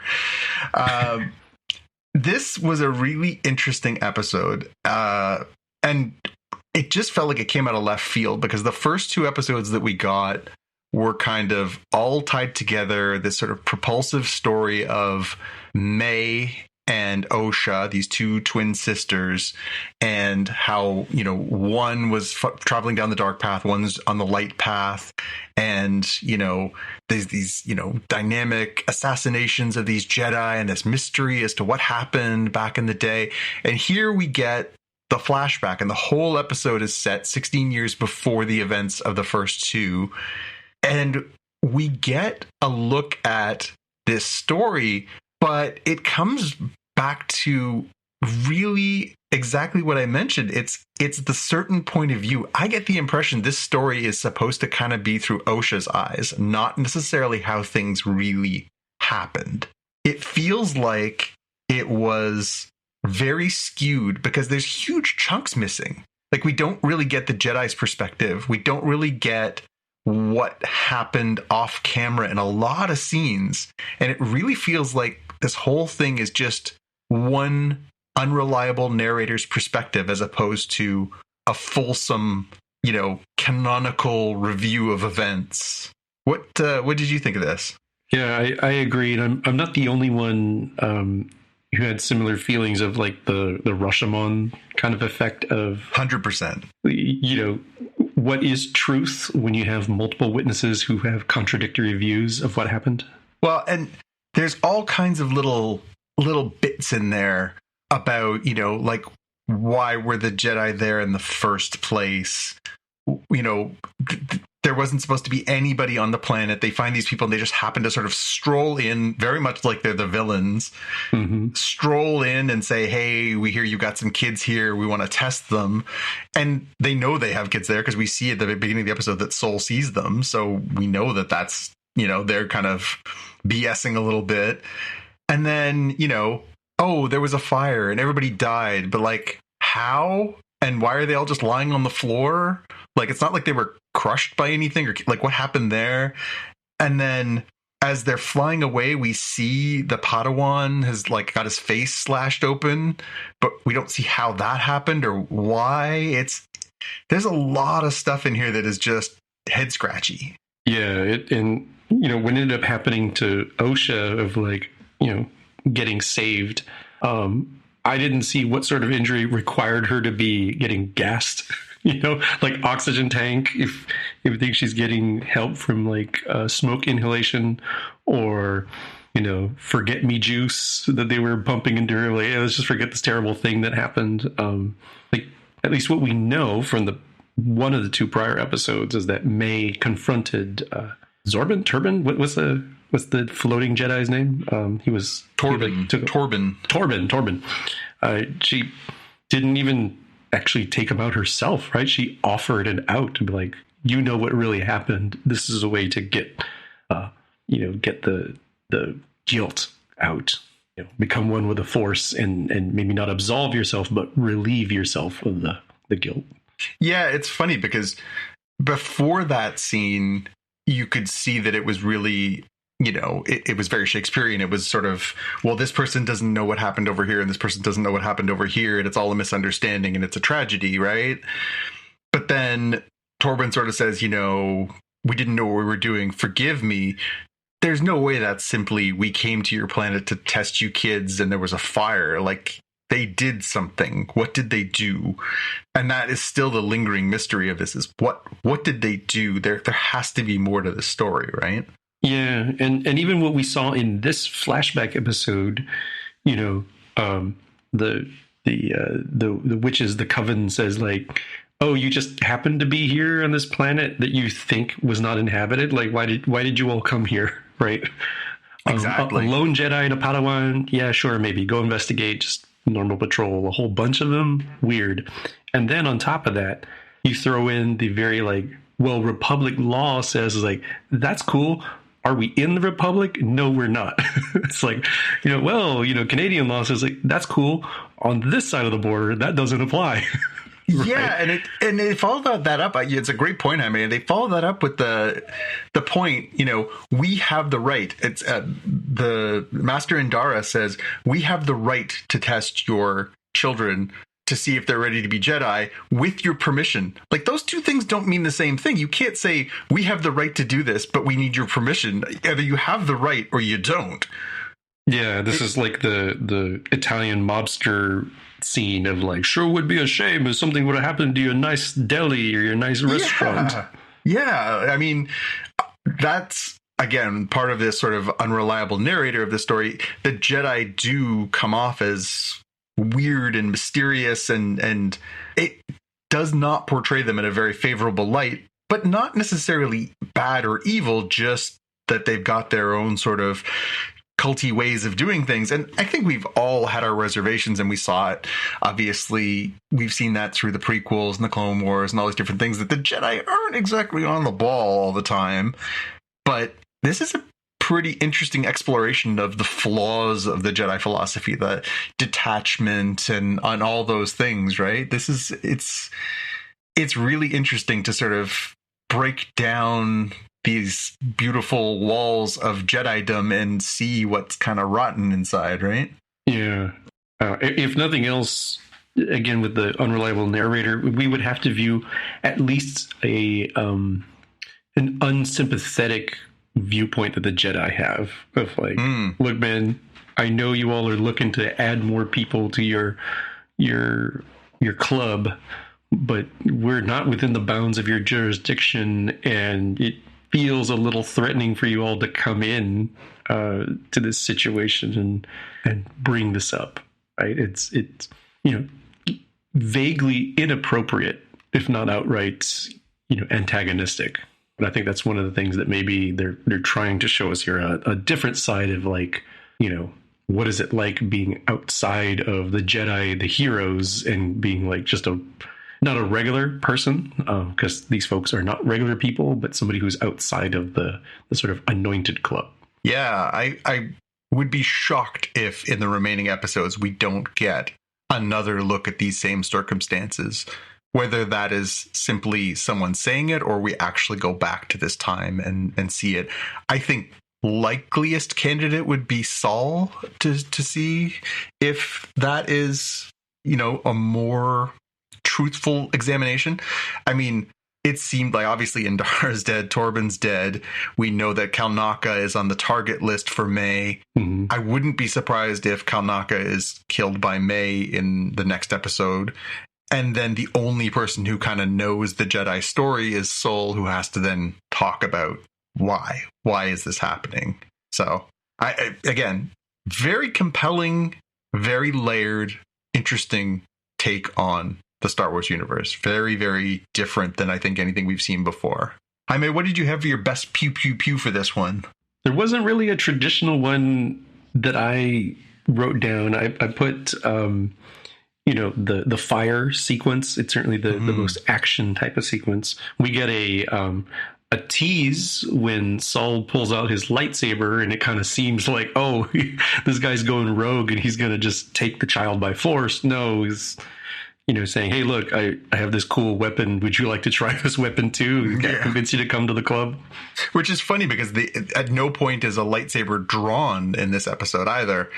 S2: This was a really interesting episode. And it just felt like it came out of left field because the first two episodes that we got were kind of all tied together. This sort of propulsive story of Mae and OSHA, these two twin sisters, and how, one was traveling down the dark path, one's on the light path. And, there's these, dynamic assassinations of these Jedi and this mystery as to what happened back in the day. And here we get the flashback, and the whole episode is set 16 years before the events of the first two. And we get a look at this story, but it comes back to really exactly what I mentioned. It's the certain point of view. I get the impression this story is supposed to kind of be through OSHA's eyes, not necessarily how things really happened. It feels like it was very skewed because there's huge chunks missing. Like, we don't really get the Jedi's perspective. We don't really get what happened off camera in a lot of scenes. And it really feels like this whole thing is just one unreliable narrator's perspective as opposed to a fulsome, canonical review of events. What did you think of this?
S3: Yeah, I agree. And I'm not the only one who had similar feelings of like the Rashomon kind of effect of
S2: 100%.
S3: What is truth when you have multiple witnesses who have contradictory views of what happened?
S2: Well, and there's all kinds of little bits in there about, like, why were the Jedi there in the first place? There wasn't supposed to be anybody on the planet. They find these people and they just happen to sort of stroll in, very much like they're the villains, stroll in and say, "Hey, we hear you got some kids here. We want to test them." And they know they have kids there because we see at the beginning of the episode that Sol sees them. So we know that that's, they're kind of BSing a little bit. And then, oh, there was a fire and everybody died. But like, how? And why are they all just lying on the floor? Like, it's not like they were crushed by anything, or like, what happened there? And then as they're flying away, we see the Padawan has like got his face slashed open, but we don't see how that happened or why. There's a lot of stuff in here that is just head scratchy.
S3: Yeah. What ended up happening to OSHA of like, getting saved, I didn't see what sort of injury required her to be getting gassed, like oxygen tank, if you think she's getting help from like smoke inhalation or, forget me juice that they were pumping into her. Like, let's just forget this terrible thing that happened. Like, at least what we know from one of the two prior episodes is that Mae confronted Turbin. What's the floating Jedi's name? He was
S2: Torben.
S3: Torben. She didn't even actually take him out herself, right? She offered an out to be like, what really happened. This is a way to get the guilt out. Become one with the Force and maybe not absolve yourself, but relieve yourself of the guilt.
S2: Yeah, it's funny because before that scene, you could see that it was really, it was very Shakespearean. It was sort of, well, this person doesn't know what happened over here and this person doesn't know what happened over here. And it's all a misunderstanding and it's a tragedy, right? But then Torben sort of says, we didn't know what we were doing. Forgive me. There's no way that's simply, we came to your planet to test you kids and there was a fire. Like, they did something. What did they do? And that is still the lingering mystery of this, is what did they do? There has to be more to the story, right?
S3: Yeah, and even what we saw in this flashback episode, you know, the witches, the coven says, like, oh, you just happened to be here on this planet that you think was not inhabited. Like, why did you all come here, right?
S2: Exactly.
S3: A lone Jedi and a Padawan, yeah, sure, maybe go investigate. Just normal patrol. A whole bunch of them, weird. And then on top of that, you throw in the very, like, well, Republic law says, like, that's cool. Are we in the Republic? No, we're not. It's like, you know, well, you know, Canadian law says, like, that's cool. On this side of the border, that doesn't apply.
S2: Right? Yeah, and they follow that up. It's a great point, Jaime. And they follow that up with the point, you know, we have the right. It's the Master Indara says, we have the right to test your children to see if they're ready to be Jedi with your permission. Like, those two things don't mean the same thing. You can't say, we have the right to do this, but we need your permission. Either you have the right or you don't.
S3: Yeah, this is like the Italian mobster scene of, like, sure would be a shame if something would have happened to your nice deli or your nice restaurant.
S2: Yeah. I mean, that's, again, part of this sort of unreliable narrator of the story. The Jedi do come off as weird and mysterious, and it does not portray them in a very favorable light, but not necessarily bad or evil, just that they've got their own sort of culty ways of doing things. And I think we've all had our reservations, and we saw it. Obviously, we've seen that through the prequels and the Clone Wars and all these different things, that the Jedi aren't exactly on the ball all the time. But this is a pretty interesting exploration of the flaws of the Jedi philosophy, the detachment and on all those things, right? It's really interesting to sort of break down these beautiful walls of Jedidom and see what's kind of rotten inside, right?
S3: Yeah. If nothing else, again, with the unreliable narrator, we would have to view at least an unsympathetic viewpoint that the Jedi have of, like, look, man, I know you all are looking to add more people to your club, but we're not within the bounds of your jurisdiction, and it feels a little threatening for you all to come in to this situation and bring this up, right? It's you know, vaguely inappropriate, if not outright, you know, antagonistic. But I think that's one of the things that maybe they're trying to show us here, a different side of, like, you know, what is it like being outside of the Jedi, the heroes, and being, like, just not a regular person, because these folks are not regular people, but somebody who's outside of the sort of anointed club.
S2: Yeah, I would be shocked if in the remaining episodes we don't get another look at these same circumstances, whether that is simply someone saying it or we actually go back to this time and see it. I think likeliest candidate would be Saul to see if that is, you know, a more truthful examination. I mean, it seemed like obviously Indara's dead, Torben's dead. We know that Kalnaka is on the target list for Mae. Mm-hmm. I wouldn't be surprised if Kalnaka is killed by Mae in the next episode. And then the only person who kind of knows the Jedi story is Sol, who has to then talk about why. Why is this happening? So, I again, very compelling, very layered, interesting take on the Star Wars universe. Very, very different than I think anything we've seen before. Jaime, what did you have for your best pew pew pew for this one?
S3: There wasn't really a traditional one that I wrote down. I put you know, the fire sequence. It's certainly the most action type of sequence. We get a tease when Saul pulls out his lightsaber, and it kind of seems like, oh, this guy's going rogue and he's going to just take the child by force. No, he's, you know, saying, hey, look, I have this cool weapon. Would you like to try this weapon too? Can't convince you to come to the club. Which
S2: is funny because at no point is a lightsaber drawn in this episode either.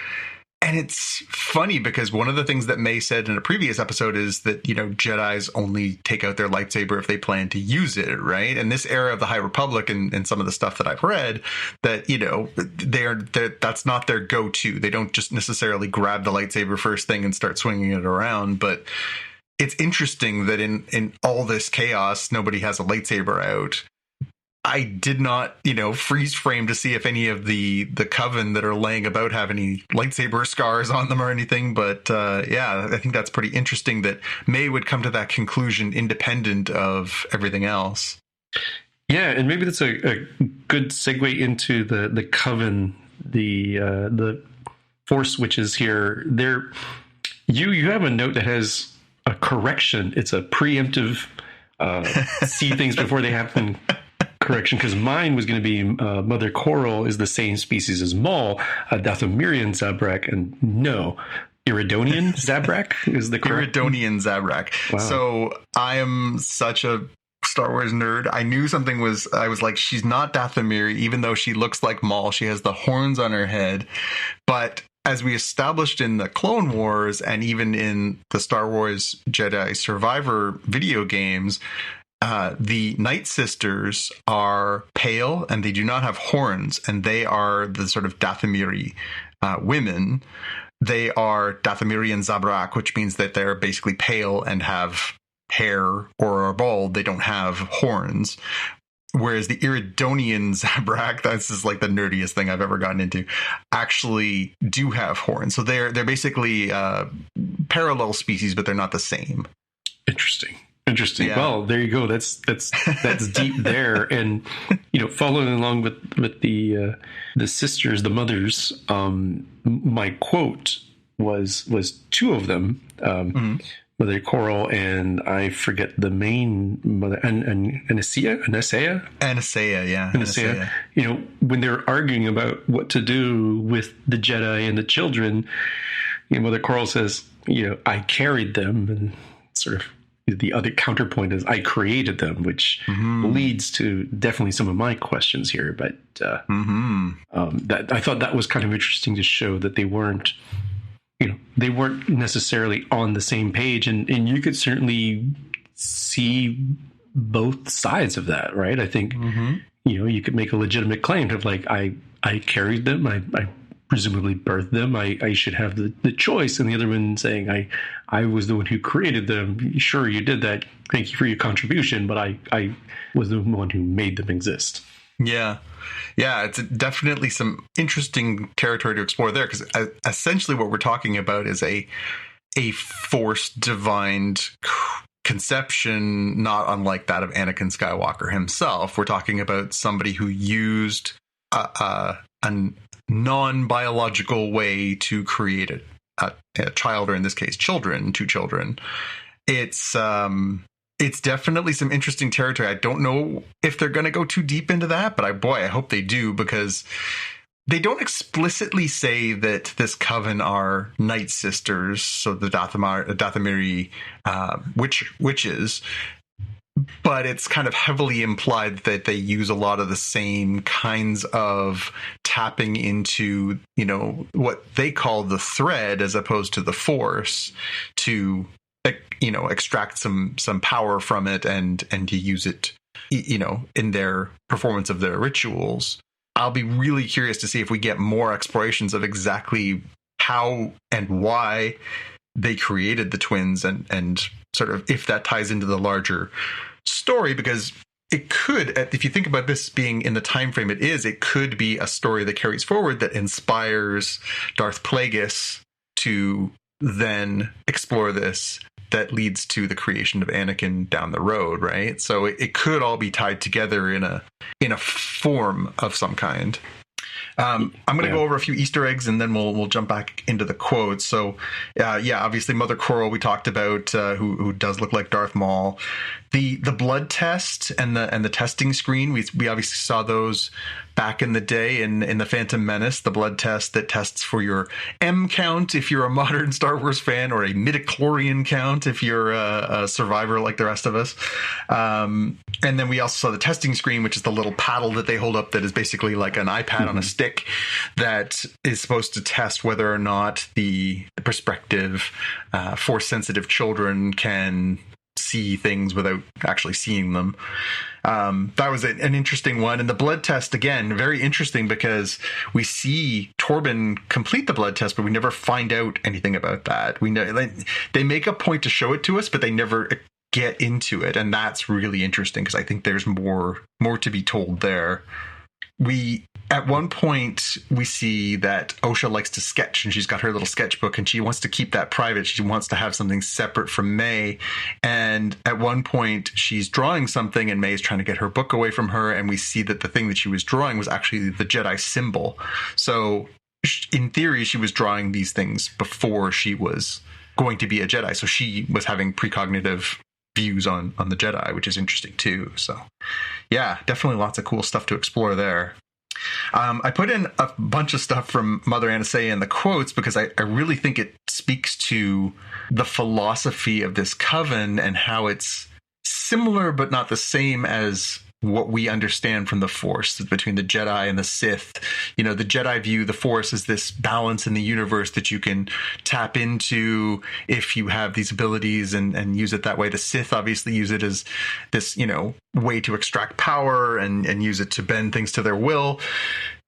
S2: And it's funny because one of the things that Mae said in a previous episode is that, Jedis only take out their lightsaber if they plan to use it, right? And this era of the High Republic and some of the stuff that I've read, that, that's not their go-to. They don't just necessarily grab the lightsaber first thing and start swinging it around. But it's interesting that in all this chaos, nobody has a lightsaber out. I did not, freeze frame to see if any of the coven that are laying about have any lightsaber scars on them or anything. But I think that's pretty interesting that Mae would come to that conclusion independent of everything else.
S3: Yeah, and maybe that's a good segue into the coven, the force witches here. You have a note that has a correction. It's a preemptive see things before they happen. Correction, because mine was going to be Mother Coral is the same species as Maul, Dathomirian Zabrak, and no, Iridonian Zabrak is the correct.
S2: Iridonian Zabrak. Wow. So I am such a Star Wars nerd. I knew something I was like, she's not Dathomiri, even though she looks like Maul. She has the horns on her head. But as we established in the Clone Wars and even in the Star Wars Jedi Survivor video games, the Night Sisters are pale and they do not have horns, and they are the sort of Dathomiri women. They are Dathomirian Zabrak, which means that they're basically pale and have hair or are bald. They don't have horns. Whereas the Iridonian Zabrak, this is like the nerdiest thing I've ever gotten into, actually do have horns. So they're basically parallel species, but they're not the same.
S3: Interesting. Yeah. Well, there you go. That's deep there. And following along with the sisters, the mothers, my quote was two of them, Mother Coral and I forget the main mother, Anastasia. When they're arguing about what to do with the Jedi and the children, Mother Coral says, I carried them, and sort of the other counterpoint is I created them, which leads to definitely some of my questions here. But that I thought that was kind of interesting to show that they weren't necessarily on the same page, and you could certainly see both sides of that, right? I think you could make a legitimate claim of like I carried them, I presumably birthed them, I should have the choice, and the other one saying I was the one who created them. Sure, you did that. Thank you for your contribution, but I was the one who made them exist.
S2: Yeah, it's definitely some interesting territory to explore there, because essentially what we're talking about is a force divined conception, not unlike that of Anakin Skywalker himself. We're talking about somebody who used a non-biological way to create a child, or in this case, two children. It's definitely some interesting territory. I don't know if they're going to go too deep into that, but I hope they do, because they don't explicitly say that this coven are Night Sisters, so the Dathomiri witches, but it's kind of heavily implied that they use a lot of the same kinds of tapping into, what they call the thread as opposed to the force to extract some power from it and to use it, in their performance of their rituals. I'll be really curious to see if we get more explorations of exactly how and why they created the twins, and sort of if that ties into the larger story, because it could, if you think about this being in the time frame it could be a story that carries forward that inspires Darth Plagueis to then explore this, that leads to the creation of Anakin down the road, right? So it could all be tied together in a form of some kind. I'm going to go over a few Easter eggs, and then we'll jump back into the quotes. So, obviously Mother Coral we talked about, who does look like Darth Maul. The blood test and the testing screen, we obviously saw those back in the day in the Phantom Menace, the blood test that tests for your M count if you're a modern Star Wars fan, or a midichlorian count if you're a survivor like the rest of us. And then we also saw the testing screen, which is the little paddle that they hold up that is basically like an iPad on a stick that is supposed to test whether or not the prospective Force-sensitive children can see things without actually seeing them. That was an interesting one. And the blood test, again, very interesting, because we see Torben complete the blood test, but we never find out anything about that. We know, like, they make a point to show it to us, but they never get into it. And that's really interesting, because I think there's more to be told there. At one point, we see that OSHA likes to sketch, and she's got her little sketchbook, and she wants to keep that private. She wants to have something separate from Mae. And at one point, she's drawing something, and Mae's trying to get her book away from her. And we see that the thing that she was drawing was actually the Jedi symbol. So in theory, she was drawing these things before she was going to be a Jedi. So she was having precognitive views on the Jedi, which is interesting too. So yeah, definitely lots of cool stuff to explore there. I put in a bunch of stuff from Mother Anastasia in the quotes, because I really think it speaks to the philosophy of this coven and how it's similar but not the same as what we understand from the Force between the Jedi and the Sith. You know, the Jedi view the Force as this balance in the universe that you can tap into if you have these abilities and use it that way. The Sith obviously use it as this, you know, way to extract power and use it to bend things to their will.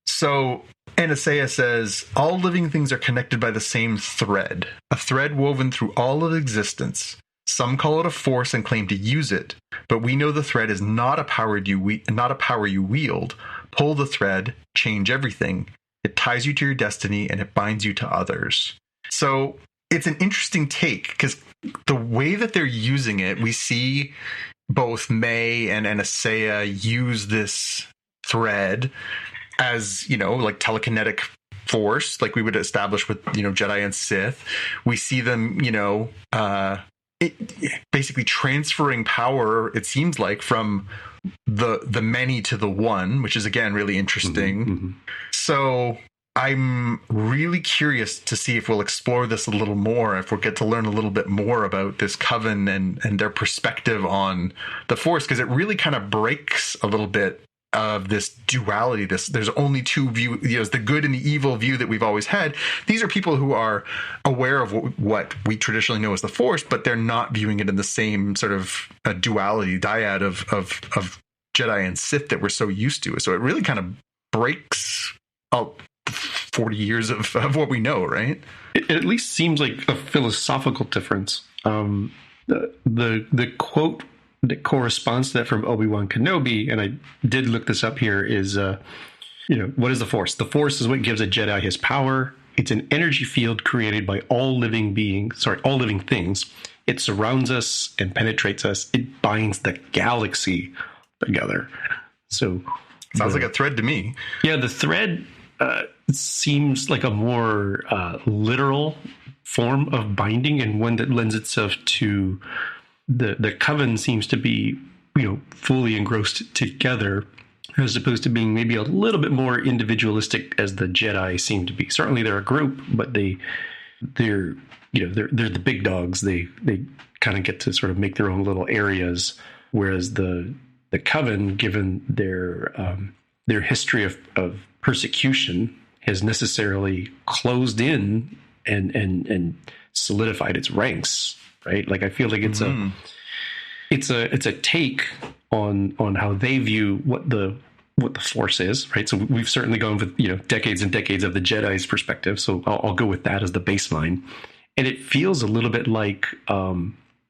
S2: So Anastasia says, all living things are connected by the same thread, a thread woven through all of existence. Some call it a force and claim to use it, but we know the thread is not a power you wield. Pull the thread, change everything. It ties you to your destiny, and it binds you to others. So it's an interesting take, because the way that they're using it, we see both Mae and Anastasia use this thread as, you know, like telekinetic force, like we would establish with, you know, Jedi and Sith. We see them, you know, basically transferring power, it seems like, from the many to the one, which is, again, really interesting. Mm-hmm. So I'm really curious to see if we'll explore this a little more, if we'll get to learn a little bit more about this coven and their perspective on the Force, because it really kind of breaks a little bit of this duality. There's only two views, you know, the good and the evil view that we've always had. These are people who are aware of what we traditionally know as the Force, but they're not viewing it in the same sort of a duality, dyad of Jedi and Sith that we're so used to. So it really kind of breaks out 40 years of what we know, right?
S3: It at least seems like a philosophical difference. The quote that corresponds to that from Obi-Wan Kenobi, and I did look this up here, is, what is the Force? The Force is what gives a Jedi his power. It's an energy field created by all living things. It surrounds us and penetrates us. It binds the galaxy together. So
S2: sounds like a thread to me.
S3: Yeah, the thread seems like a more literal form of binding, and one that lends itself to the coven seems to be, fully engrossed together, as opposed to being maybe a little bit more individualistic as the Jedi seem to be. Certainly they're a group, but they're the big dogs. They kind of get to sort of make their own little areas, whereas the coven, given their history of persecution, has necessarily closed in and solidified its ranks. Right? Like, I feel like it's a take on how they view what the Force is, right? So we've certainly gone with, decades and decades of the Jedi's perspective. So I'll go with that as the baseline. And it feels a little bit like,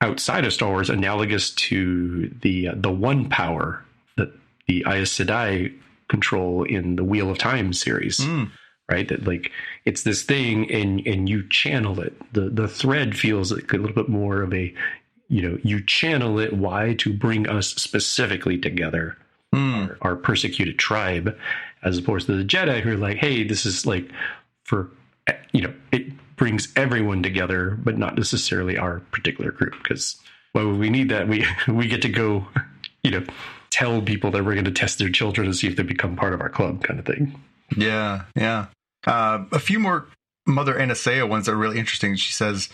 S3: outside of Star Wars, analogous to the one power that the Aes Sedai control in the Wheel of Time series. Right? That, like, it's this thing and you channel it. The thread feels like a little bit more of a, you channel it. Why? To bring us specifically together, our persecuted tribe, as opposed to the Jedi who are like, hey, this is like for, it brings everyone together, but not necessarily our particular group. Because why would we need that? We get to go, tell people that we're going to test their children and see if they become part of our club, kind of thing.
S2: Yeah. A few more Mother Anasea ones that are really interesting. She says,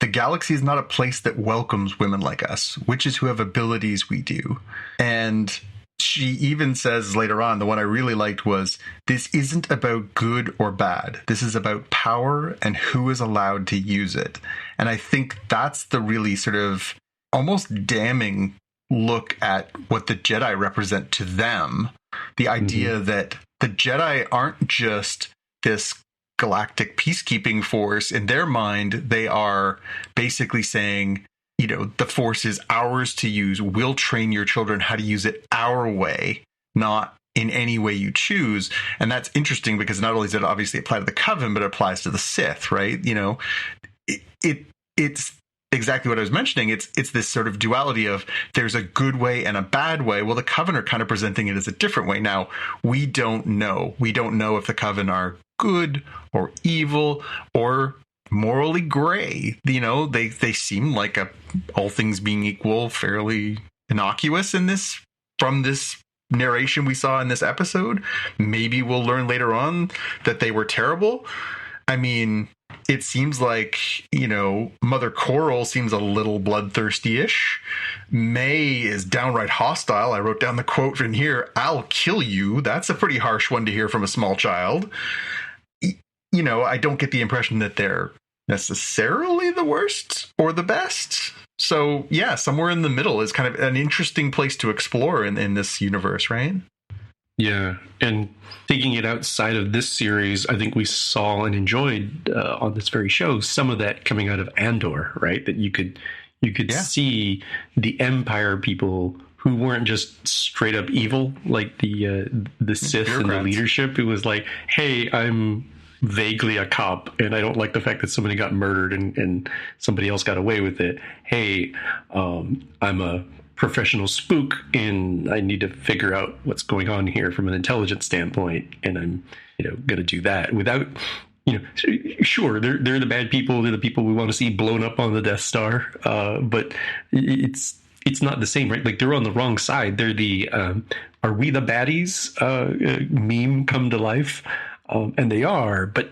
S2: the galaxy is not a place that welcomes women like us, witches who have abilities we do. And she even says later on, the one I really liked was, this isn't about good or bad. This is about power and who is allowed to use it. And I think that's the really sort of almost damning look at what the Jedi represent to them. The idea that the Jedi aren't just this galactic peacekeeping force. In their mind, they are basically saying, the force is ours to use. We'll train your children how to use it our way, not in any way you choose. And that's interesting because not only does it obviously apply to the Coven, but it applies to the Sith, right? It's exactly what I was mentioning. It's this sort of duality of there's a good way and a bad way. Well, the Coven are kind of presenting it as a different way. Now, we don't know. We don't know if the Coven are good or evil or morally gray. They seem like, all things being equal, fairly innocuous from this narration we saw in this episode. Maybe we'll learn later on that they were terrible. I mean, it seems like, Mother Coral seems a little bloodthirsty-ish. May is downright hostile. I wrote down the quote in here, "I'll kill you." That's a pretty harsh one to hear from a small child. I don't get the impression that they're necessarily the worst or the best. So, yeah, somewhere in the middle is kind of an interesting place to explore in this universe, right?
S3: Yeah, and taking it outside of this series, I think we saw and enjoyed on this very show some of that coming out of Andor, right? That you could see the Empire people who weren't just straight up evil, like the Sith and the leadership. It was like, hey, I'm vaguely a cop and I don't like the fact that somebody got murdered and somebody else got away with it. Hey, I'm a professional spook and I need to figure out what's going on here from an intelligence standpoint, and I'm gonna do that without sure, they're the bad people, they're the people we want to see blown up on the Death Star, but it's not the same, right? Like, they're on the wrong side. They're the are we the baddies meme come to life, and they are, but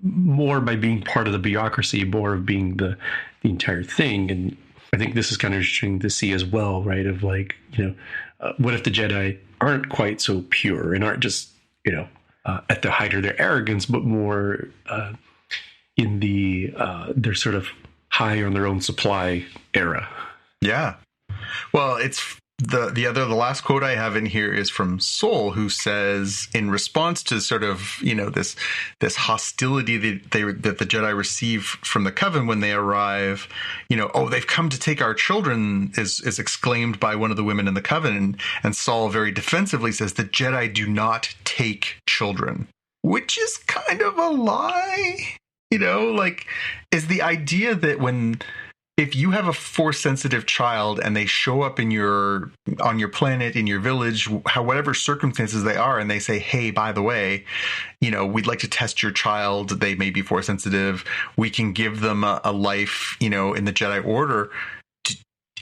S3: more by being part of the bureaucracy, more of being the entire thing. And I think this is kind of interesting to see as well, right? Of like, what if the Jedi aren't quite so pure and aren't just, at the height of their arrogance, but more in the they're sort of high on their own supply era. Yeah.
S2: Well, it's the last quote I have in here is from Sol, who says, in response to sort of, this hostility that the Jedi receive from the Coven when they arrive, oh, they've come to take our children, is exclaimed by one of the women in the Coven. And Sol very defensively says, the Jedi do not take children, which is kind of a lie, is the idea that if you have a Force-sensitive child and they show up on your planet, in your village, whatever circumstances they are, and they say, hey, by the way, we'd like to test your child. They may be Force-sensitive. We can give them a life, in the Jedi Order.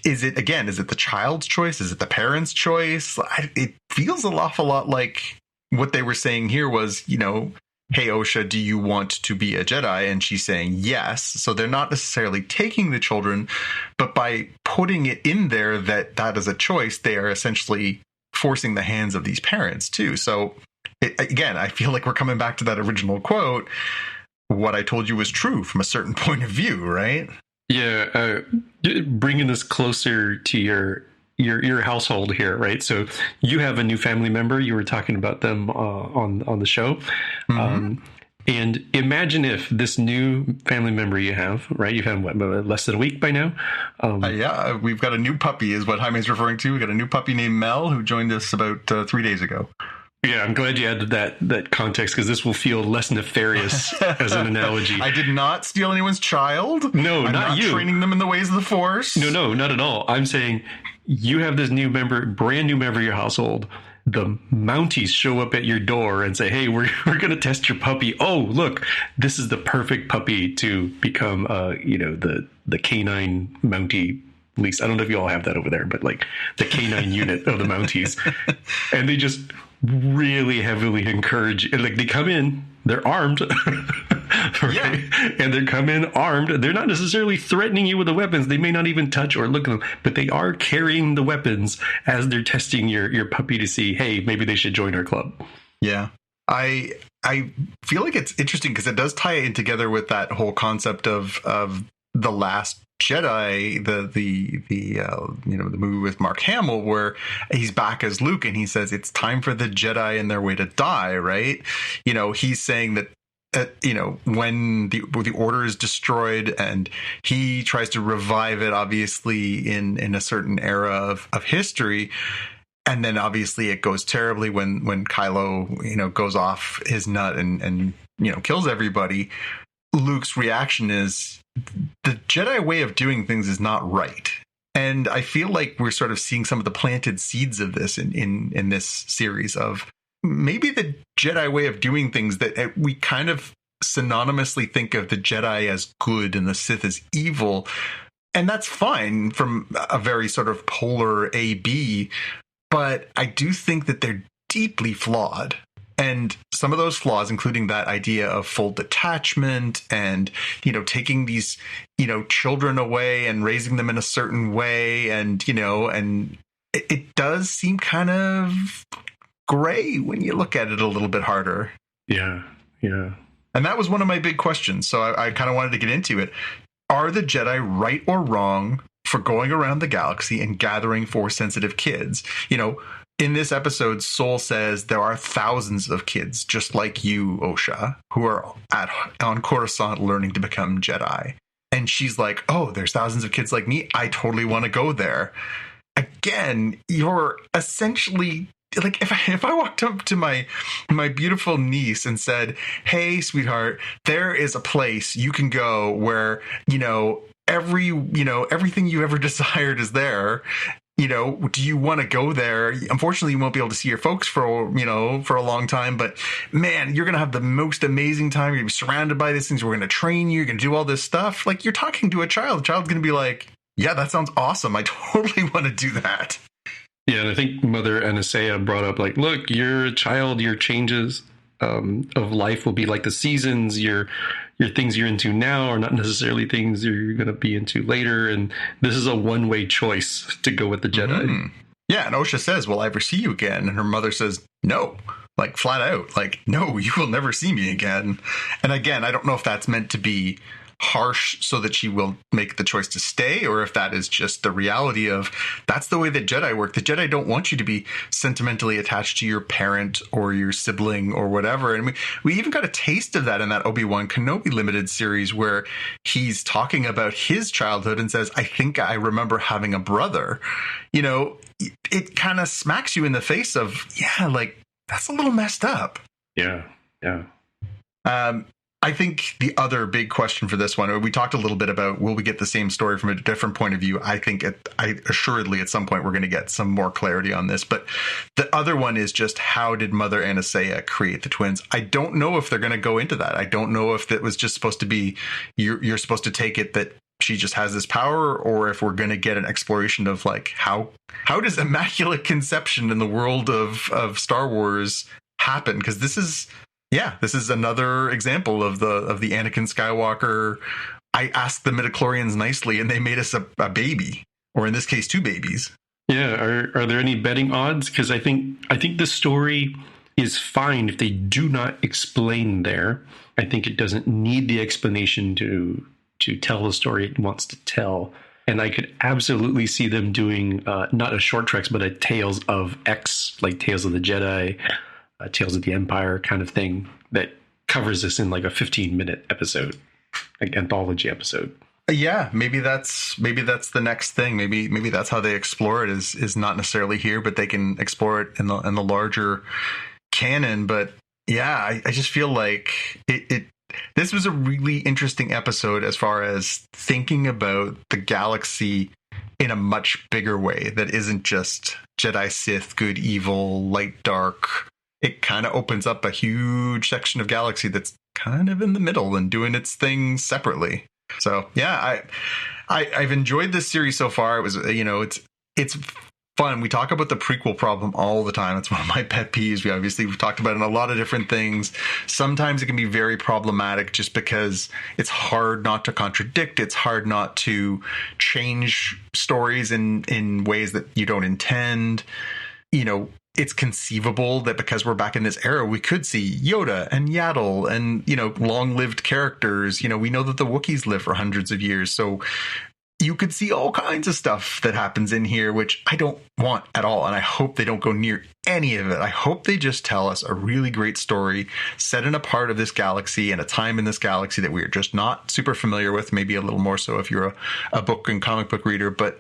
S2: Is it the child's choice? Is it the parent's choice? It feels an awful lot like what they were saying here was, hey, OSHA, do you want to be a Jedi? And she's saying yes. So they're not necessarily taking the children, but by putting it in there that is a choice, they are essentially forcing the hands of these parents too. So again, I feel like we're coming back to that original quote. What I told you was true from a certain point of view, right?
S3: Yeah. Bringing this closer to your household here, right? So you have a new family member. You were talking about them on the show. Mm-hmm. And imagine if this new family member you have, right? You've had less than a week by now.
S2: Yeah, we've got a new puppy is what Jaime's referring to. We've got a new puppy named Mel who joined us about 3 days ago.
S3: Yeah, I'm glad you added that context, because this will feel less nefarious as an analogy.
S2: I did not steal anyone's child.
S3: No,
S2: I'm not
S3: you.
S2: Training them in the ways of the Force.
S3: No, not at all. I'm saying you have this brand new member of your household. The Mounties show up at your door and say, hey, we're going to test your puppy. Oh, look, this is the perfect puppy to become, the canine Mountie At least I don't know if you all have that over there, but like the K9 unit of the Mounties, and they just really heavily encourage. Like they come in, they're armed, right? Yeah. And they come in armed. They're not necessarily threatening you with the weapons. They may not even touch or look at them, but they are carrying the weapons as they're testing your puppy to see, hey, maybe they should join our club.
S2: Yeah. I feel like it's interesting because it does tie in together with that whole concept of The Last Jedi, the movie with Mark Hamill, where he's back as Luke and he says it's time for the Jedi and their way to die, right? You know, he's saying that when the order is destroyed and he tries to revive it, obviously in a certain era of history. And then obviously it goes terribly when Kylo, goes off his nut and kills everybody. Luke's reaction is the Jedi way of doing things is not right. And I feel like we're sort of seeing some of the planted seeds of this in this series of maybe the Jedi way of doing things that we kind of synonymously think of the Jedi as good and the Sith as evil. And that's fine from a very sort of polar A-B. But I do think that they're deeply flawed. And some of those flaws, including that idea of full detachment and, taking these, children away and raising them in a certain way. And, and it does seem kind of gray when you look at it a little bit harder.
S3: Yeah. Yeah.
S2: And that was one of my big questions. So I kind of wanted to get into it. Are the Jedi right or wrong for going around the galaxy and gathering Force-sensitive kids? In this episode, Sol says there are thousands of kids just like you, OSHA, who are on Coruscant learning to become Jedi. And she's like, oh, there's thousands of kids like me. I totally want to go there. Again, you're essentially like, if I walked up to my beautiful niece and said, hey, sweetheart, there is a place you can go where, everything you ever desired is there. Do you want to go there? Unfortunately, you won't be able to see your folks for a long time, but man, you're going to have the most amazing time. You're going to be surrounded by these things. We're going to train you. You're going to do all this stuff. Like, you're talking to a child. The child's going to be like, yeah, that sounds awesome. I totally want to do that.
S3: Yeah. And I think Mother Anasea brought up, like, look, you're a child, your changes of life will be like the seasons. Your things you're into now are not necessarily things you're going to be into later. And this is a one-way choice to go with the Jedi. Mm-hmm.
S2: Yeah. And OSHA says, will I ever see you again? And her mother says, no, like flat out, like, no, you will never see me again. And again, I don't know if that's meant to be harsh so that she will make the choice to stay, or if that is just the reality of that's the way that Jedi work. The Jedi don't want you to be sentimentally attached to your parent or your sibling or whatever. And we even got a taste of that in that Obi-Wan Kenobi limited series where he's talking about his childhood and says, I think I remember having a brother. It kind of smacks you in the face of, yeah, like that's a little messed up.
S3: Yeah. Yeah.
S2: I think the other big question for this one, we talked a little bit about, will we get the same story from a different point of view? I think assuredly at some point we're going to get some more clarity on this. But the other one is just, how did Mother Anasea create the twins? I don't know if they're going to go into that. I don't know if that was just supposed to be, you're supposed to take it that she just has this power, or if we're going to get an exploration of like, how does immaculate conception in the world of Star Wars happen? Because this is another example of the Anakin Skywalker. I asked the midichlorians nicely and they made us a baby, or in this case, two babies.
S3: Yeah. Are there any betting odds? Because I think the story is fine if they do not explain there. I think it doesn't need the explanation to tell the story it wants to tell. And I could absolutely see them doing not a Short Treks, but a Tales of X, like Tales of the Jedi, Tales of the Empire kind of thing that covers this in like a 15-minute episode, like anthology episode.
S2: Yeah, maybe that's the next thing. Maybe that's how they explore it is not necessarily here, but they can explore it in the larger canon. But yeah, I just feel like this was a really interesting episode as far as thinking about the galaxy in a much bigger way that isn't just Jedi, Sith, good, evil, light, dark. It kind of opens up a huge section of galaxy that's kind of in the middle and doing its thing separately. So yeah, I've enjoyed this series so far. It was, it's fun. We talk about the prequel problem all the time. It's one of my pet peeves. We've talked about it in a lot of different things. Sometimes it can be very problematic just because it's hard not to contradict. It's hard not to change stories in ways that you don't intend. It's conceivable that because we're back in this era, we could see Yoda and Yaddle and, long-lived characters. We know that the Wookiees live for hundreds of years. So you could see all kinds of stuff that happens in here, which I don't want at all. And I hope they don't go near any of it. I hope they just tell us a really great story set in a part of this galaxy and a time in this galaxy that we're just not super familiar with, maybe a little more so if you're a book and comic book reader. But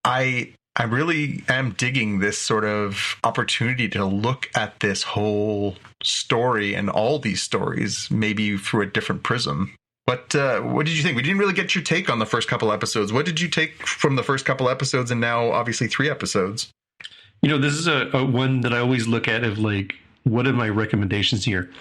S2: I really am digging this sort of opportunity to look at this whole story and all these stories maybe through a different prism. But what did you think? We didn't really get your take on the first couple episodes. What did you take from the first couple episodes and now obviously 3 episodes?
S3: This is a one that I always look at of like, what are my recommendations here?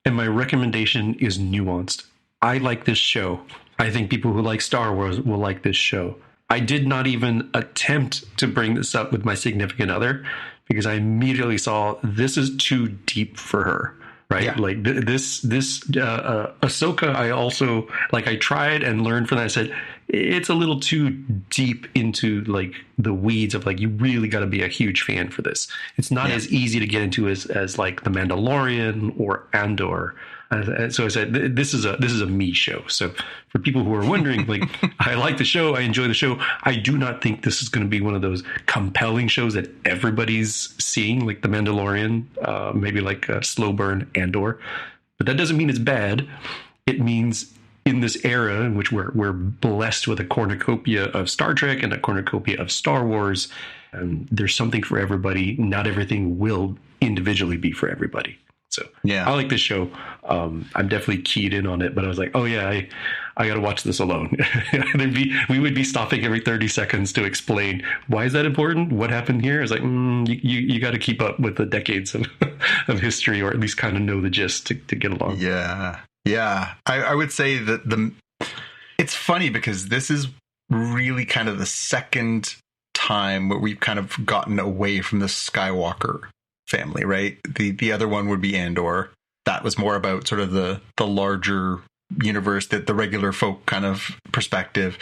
S3: And my recommendation is nuanced. I like this show. I think people who like Star Wars will like this show. I did not even attempt to bring this up with my significant other because I immediately saw this is too deep for her. Right. Yeah. Like this Ahsoka, I also I tried and learned from that. I said, it's a little too deep into like the weeds of like, you really got to be a huge fan for this. It's not as easy to get into as like The Mandalorian or Andor. So I said, this is a me show. So for people who are wondering, like, I like the show, I enjoy the show. I do not think this is going to be one of those compelling shows that everybody's seeing, like The Mandalorian, maybe like a slow burn Andor. But that doesn't mean it's bad. It means in this era in which we're blessed with a cornucopia of Star Trek and a cornucopia of Star Wars, there's something for everybody. Not everything will individually be for everybody. So yeah, I like this show. I'm definitely keyed in on it, but I was like, oh yeah, I got to watch this alone. We would be stopping every 30 seconds to explain why is that important? What happened here? I was like, you got to keep up with the decades of history, or at least kind of know the gist to get along.
S2: Yeah. I would say that it's funny because this is really kind of the second time where we've kind of gotten away from the Skywalker family, right? The other one would be Andor. That was more about sort of the larger universe, that the regular folk kind of perspective.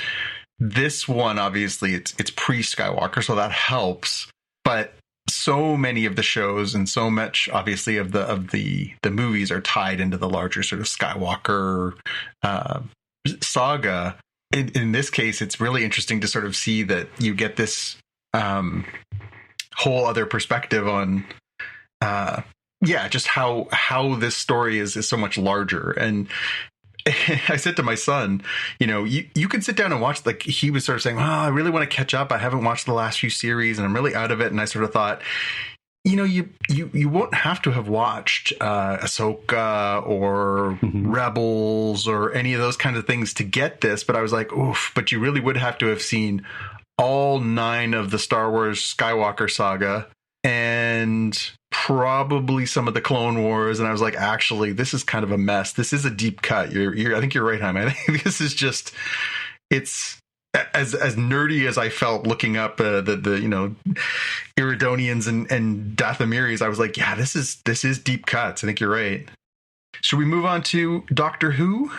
S2: This one, obviously, it's pre-Skywalker, so that helps. But so many of the shows and so much, obviously, of the movies are tied into the larger sort of Skywalker saga. In this case, it's really interesting to sort of see that you get this whole other perspective on just how this story is so much larger. And I said to my son, you could sit down and watch, like, he was sort of saying, I really want to catch up. I haven't watched the last few series and I'm really out of it. And I sort of thought, you won't have to have watched Ahsoka or Rebels or any of those kinds of things to get this. But I was like, oof, but you really would have to have seen all 9 of the Star Wars Skywalker saga and probably some of the Clone Wars. And I was like, actually, this is kind of a mess. This is a deep cut. I think you're right, Jaime. I think this is just, it's as nerdy as I felt looking up the Iridonians and Dathamiris. I was like, yeah, this is deep cuts. I think you're right. Should we move on to Doctor Who?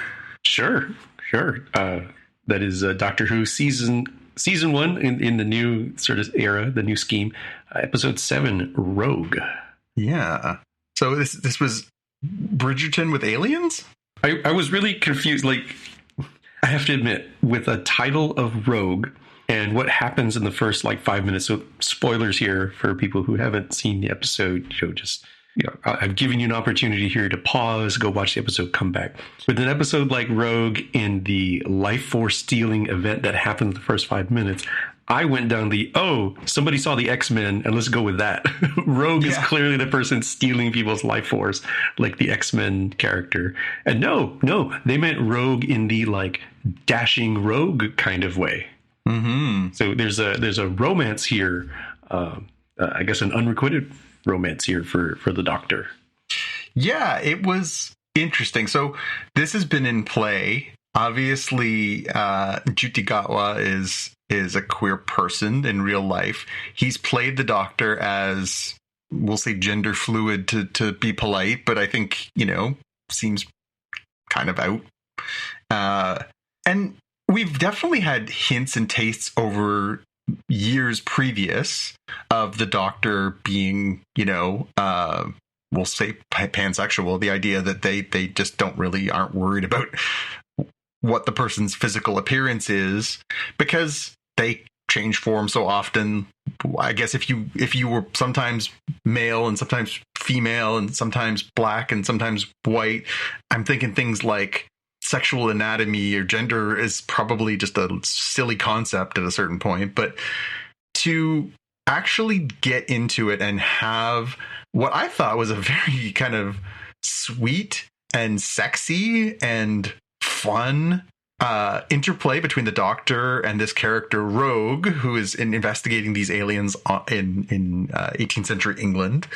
S3: Sure. That is Doctor Who season 1 in the new sort of era, the new scheme, episode 7, Rogue.
S2: Yeah. So this was Bridgerton with aliens?
S3: I was really confused. Like, I have to admit, with a title of Rogue and what happens in the first 5 minutes. So spoilers here for people who haven't seen the episode. I've given you an opportunity here to pause, go watch the episode, come back. With an episode like Rogue in the life force stealing event that happens in the first 5 minutes, I went down somebody saw the X-Men and let's go with that. Rogue is clearly the person stealing people's life force, like the X-Men character. And no, they meant Rogue in the dashing rogue kind of way. Mm-hmm. So there's a romance here, I guess an unrequited romance here for the Doctor.
S2: Yeah, it was interesting. So this has been in play obviously, Jutigatwa is a queer person in real life. He's played the Doctor as, we'll say, gender fluid to be polite, but I think, seems kind of out. And we've definitely had hints and tastes over years previous of the Doctor being, we'll say pansexual, the idea that they just aren't worried about what the person's physical appearance is because they change form so often. I guess if you were sometimes male and sometimes female and sometimes black and sometimes white, I'm thinking things like sexual anatomy or gender is probably just a silly concept at a certain point. But to actually get into it and have what I thought was a very kind of sweet and sexy and fun interplay between the Doctor and this character Rogue, who is investigating these aliens in 18th century England,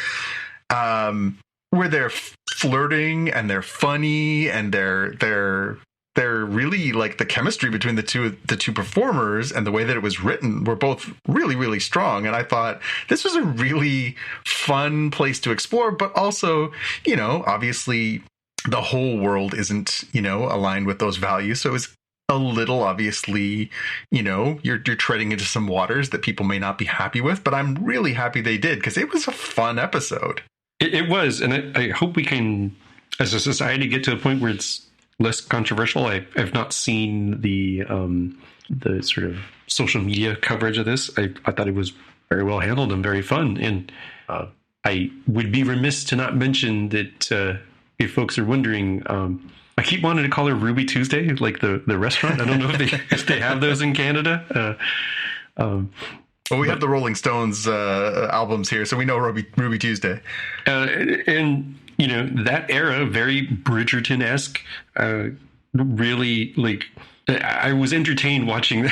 S2: where they're flirting and they're funny and they're really like the chemistry between the two performers and the way that it was written were both really, really strong. And I thought this was a really fun place to explore, but also, obviously the whole world isn't, aligned with those values. So it's a little, obviously, you're treading into some waters that people may not be happy with, but I'm really happy they did because it was a fun episode.
S3: It was. And I hope we can, as a society, get to a point where it's less controversial. I've not seen the sort of social media coverage of this. I thought it was very well handled and very fun. And I would be remiss to not mention that if folks are wondering, I keep wanting to call her Ruby Tuesday, like the restaurant. I don't know if they have those in Canada.
S2: Well, we have the Rolling Stones albums here, so we know Ruby Tuesday.
S3: And, that era, very Bridgerton-esque, really, like, I was entertained watching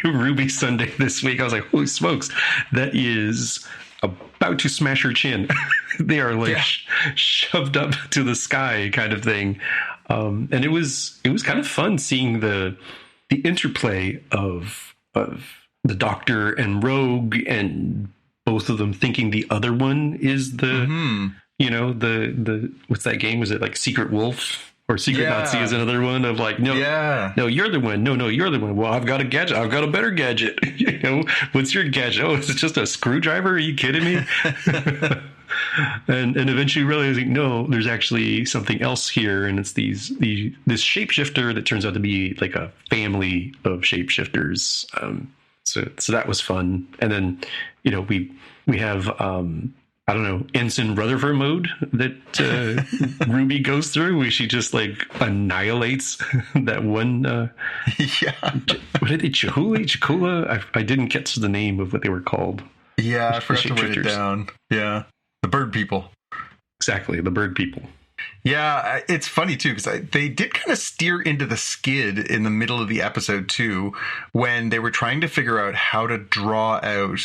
S3: Ruby Sunday this week. I was like, holy smokes, that is about to smash her chin. They are like shoved up to the sky kind of thing. And it was kind of fun seeing the interplay of the Doctor and Rogue and both of them thinking the other one is the, the what's that game? Was it like Secret Wolf or Secret Nazi is another one of like, no, you're the one. No, you're the one. Well, I've got a gadget. I've got a better gadget. What's your gadget? Oh, it's just a screwdriver. Are you kidding me? and eventually realizing, no, there's actually something else here. And it's this shapeshifter that turns out to be like a family of shapeshifters. So that was fun. And then, we have, I don't know, Ensign Rutherford mode that Ruby goes through, where she just like annihilates that one. What did they? Chakula? I didn't catch the name of what they were called.
S2: Yeah, I forgot to write it down. Yeah, the bird people.
S3: Exactly, the bird people.
S2: Yeah, it's funny too because they did kind of steer into the skid in the middle of the episode too, when they were trying to figure out how to draw out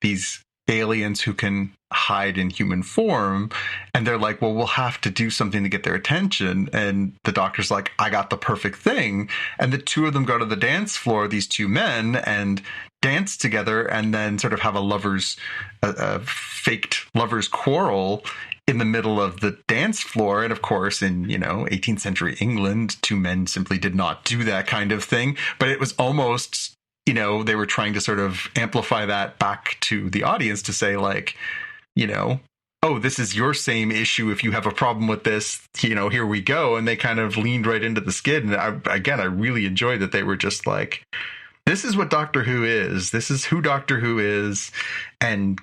S2: these aliens who can hide in human form, and they're like, well, we'll have to do something to get their attention. And the Doctor's like, I got the perfect thing. And the two of them go to the dance floor, these two men, and dance together and then sort of have a faked lovers quarrel in the middle of the dance floor. And of course, in 18th century England, two men simply did not do that kind of thing. But it was almost, they were trying to sort of amplify that back to the audience to say like, oh, this is your same issue. If you have a problem with this, here we go. And they kind of leaned right into the skid. And I really enjoyed that they were just like, this is what Doctor Who is. This is who Doctor Who is. And,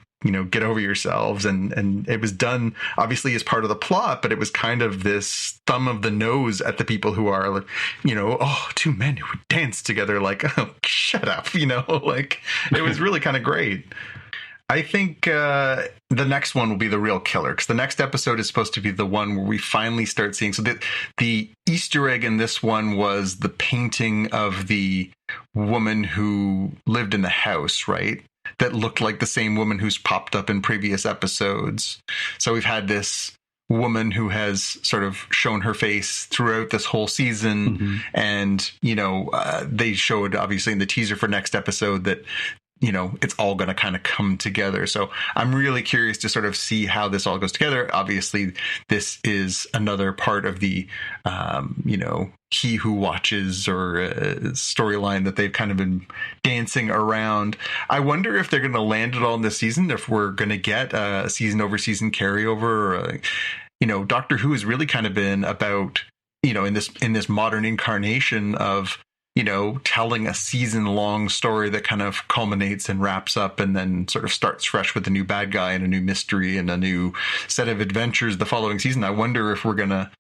S2: get over yourselves. And it was done obviously as part of the plot, but it was kind of this thumb of the nose at the people who are like, two men who would dance together. Like, oh, shut up. Like it was really kind of great. I think the next one will be the real killer, because the next episode is supposed to be the one where we finally start seeing. So the Easter egg in this one was the painting of the woman who lived in the house, right? That looked like the same woman who's popped up in previous episodes. So we've had this woman who has sort of shown her face throughout this whole season.
S3: Mm-hmm.
S2: And, they showed obviously in the teaser for next episode that, it's all going to kind of come together. So I'm really curious to sort of see how this all goes together. Obviously, this is another part of the, He Who Watches or storyline that they've kind of been dancing around. I wonder if they're going to land it all in this season, if we're going to get a season over season carryover. Doctor Who has really kind of been about, in this modern incarnation of, telling a season-long story that kind of culminates and wraps up and then sort of starts fresh with a new bad guy and a new mystery and a new set of adventures the following season. I wonder if we're going to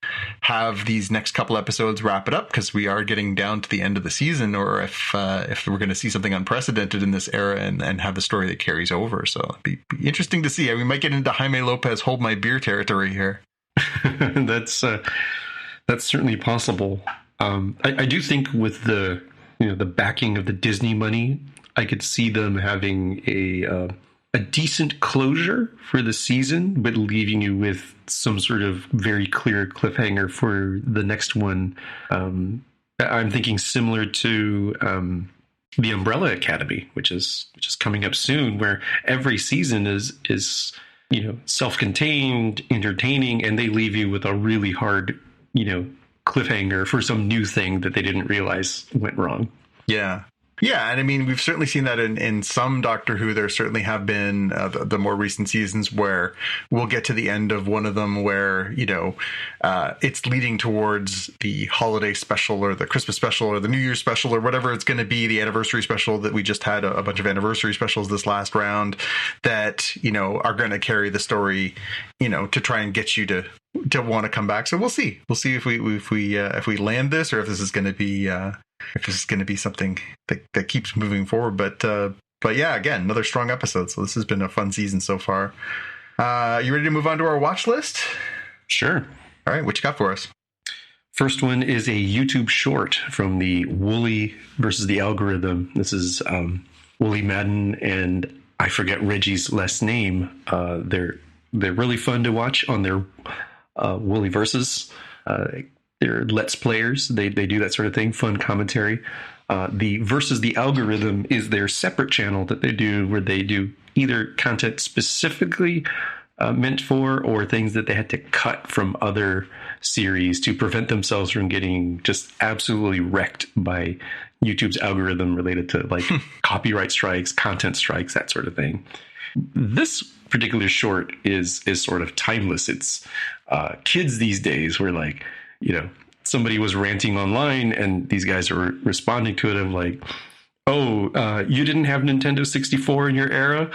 S2: have these next couple episodes wrap it up because we are getting down to the end of the season, or if we're going to see something unprecedented in this era and have a story that carries over. So it'd be interesting to see. We might get into Jaime Lopez hold my beer territory here.
S3: That's certainly possible. I do think with the backing of the Disney money, I could see them having a decent closure for the season, but leaving you with some sort of very clear cliffhanger for the next one. I'm thinking similar to the Umbrella Academy, which is coming up soon, where every season is self-contained, entertaining, and they leave you with a really hard cliffhanger for some new thing that they didn't realize went wrong.
S2: Yeah. Yeah, and I mean, we've certainly seen that in some Doctor Who. There certainly have been the more recent seasons where we'll get to the end of one of them where, it's leading towards the holiday special or the Christmas special or the New Year's special or whatever it's going to be, the anniversary special that we just had a bunch of anniversary specials this last round that, are going to carry the story, to try and get you to want to come back. So we'll see. We'll see if we land this or if this is going to be something that keeps moving forward. But yeah, again, another strong episode. So this has been a fun season so far. You ready to move on to our watch list?
S3: Sure.
S2: All right. What you got for us?
S3: First one is a YouTube short from the Wooly versus the Algorithm. This is Wooly Madden and I forget Reggie's last name. They're really fun to watch on their Wooly versus. They're Let's Players. They do that sort of thing, fun commentary. The Versus the Algorithm is their separate channel that they do where they do either content specifically meant for or things that they had to cut from other series to prevent themselves from getting just absolutely wrecked by YouTube's algorithm related to like copyright strikes, content strikes, that sort of thing. This particular short is sort of timeless. It's kids these days where like, somebody was ranting online and these guys are responding to it of like, you didn't have Nintendo 64 in your era?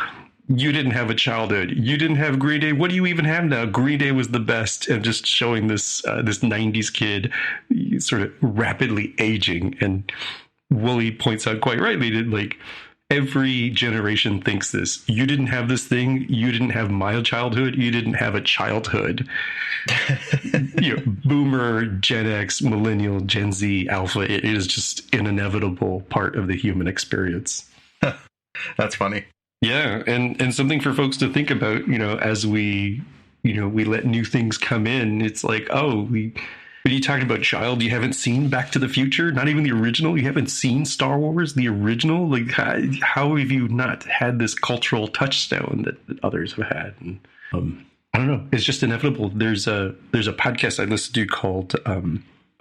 S3: You didn't have a childhood. You didn't have Green Day. What do you even have now? Green Day was the best. And just showing this 90s kid sort of rapidly aging. And Wooly points out quite rightly that like every generation thinks this. You didn't have this thing. You didn't have my childhood. You didn't have a childhood. Boomer, Gen X, Millennial, Gen Z, Alpha. It is just an inevitable part of the human experience.
S2: That's funny.
S3: Yeah, and something for folks to think about, as we let new things come in. It's like, when you talking about child, you haven't seen Back to the Future, not even the original. You haven't seen Star Wars, the original. Like, how have you not had this cultural touchstone that others have had? And I don't know. It's just inevitable. There's a podcast I listened to called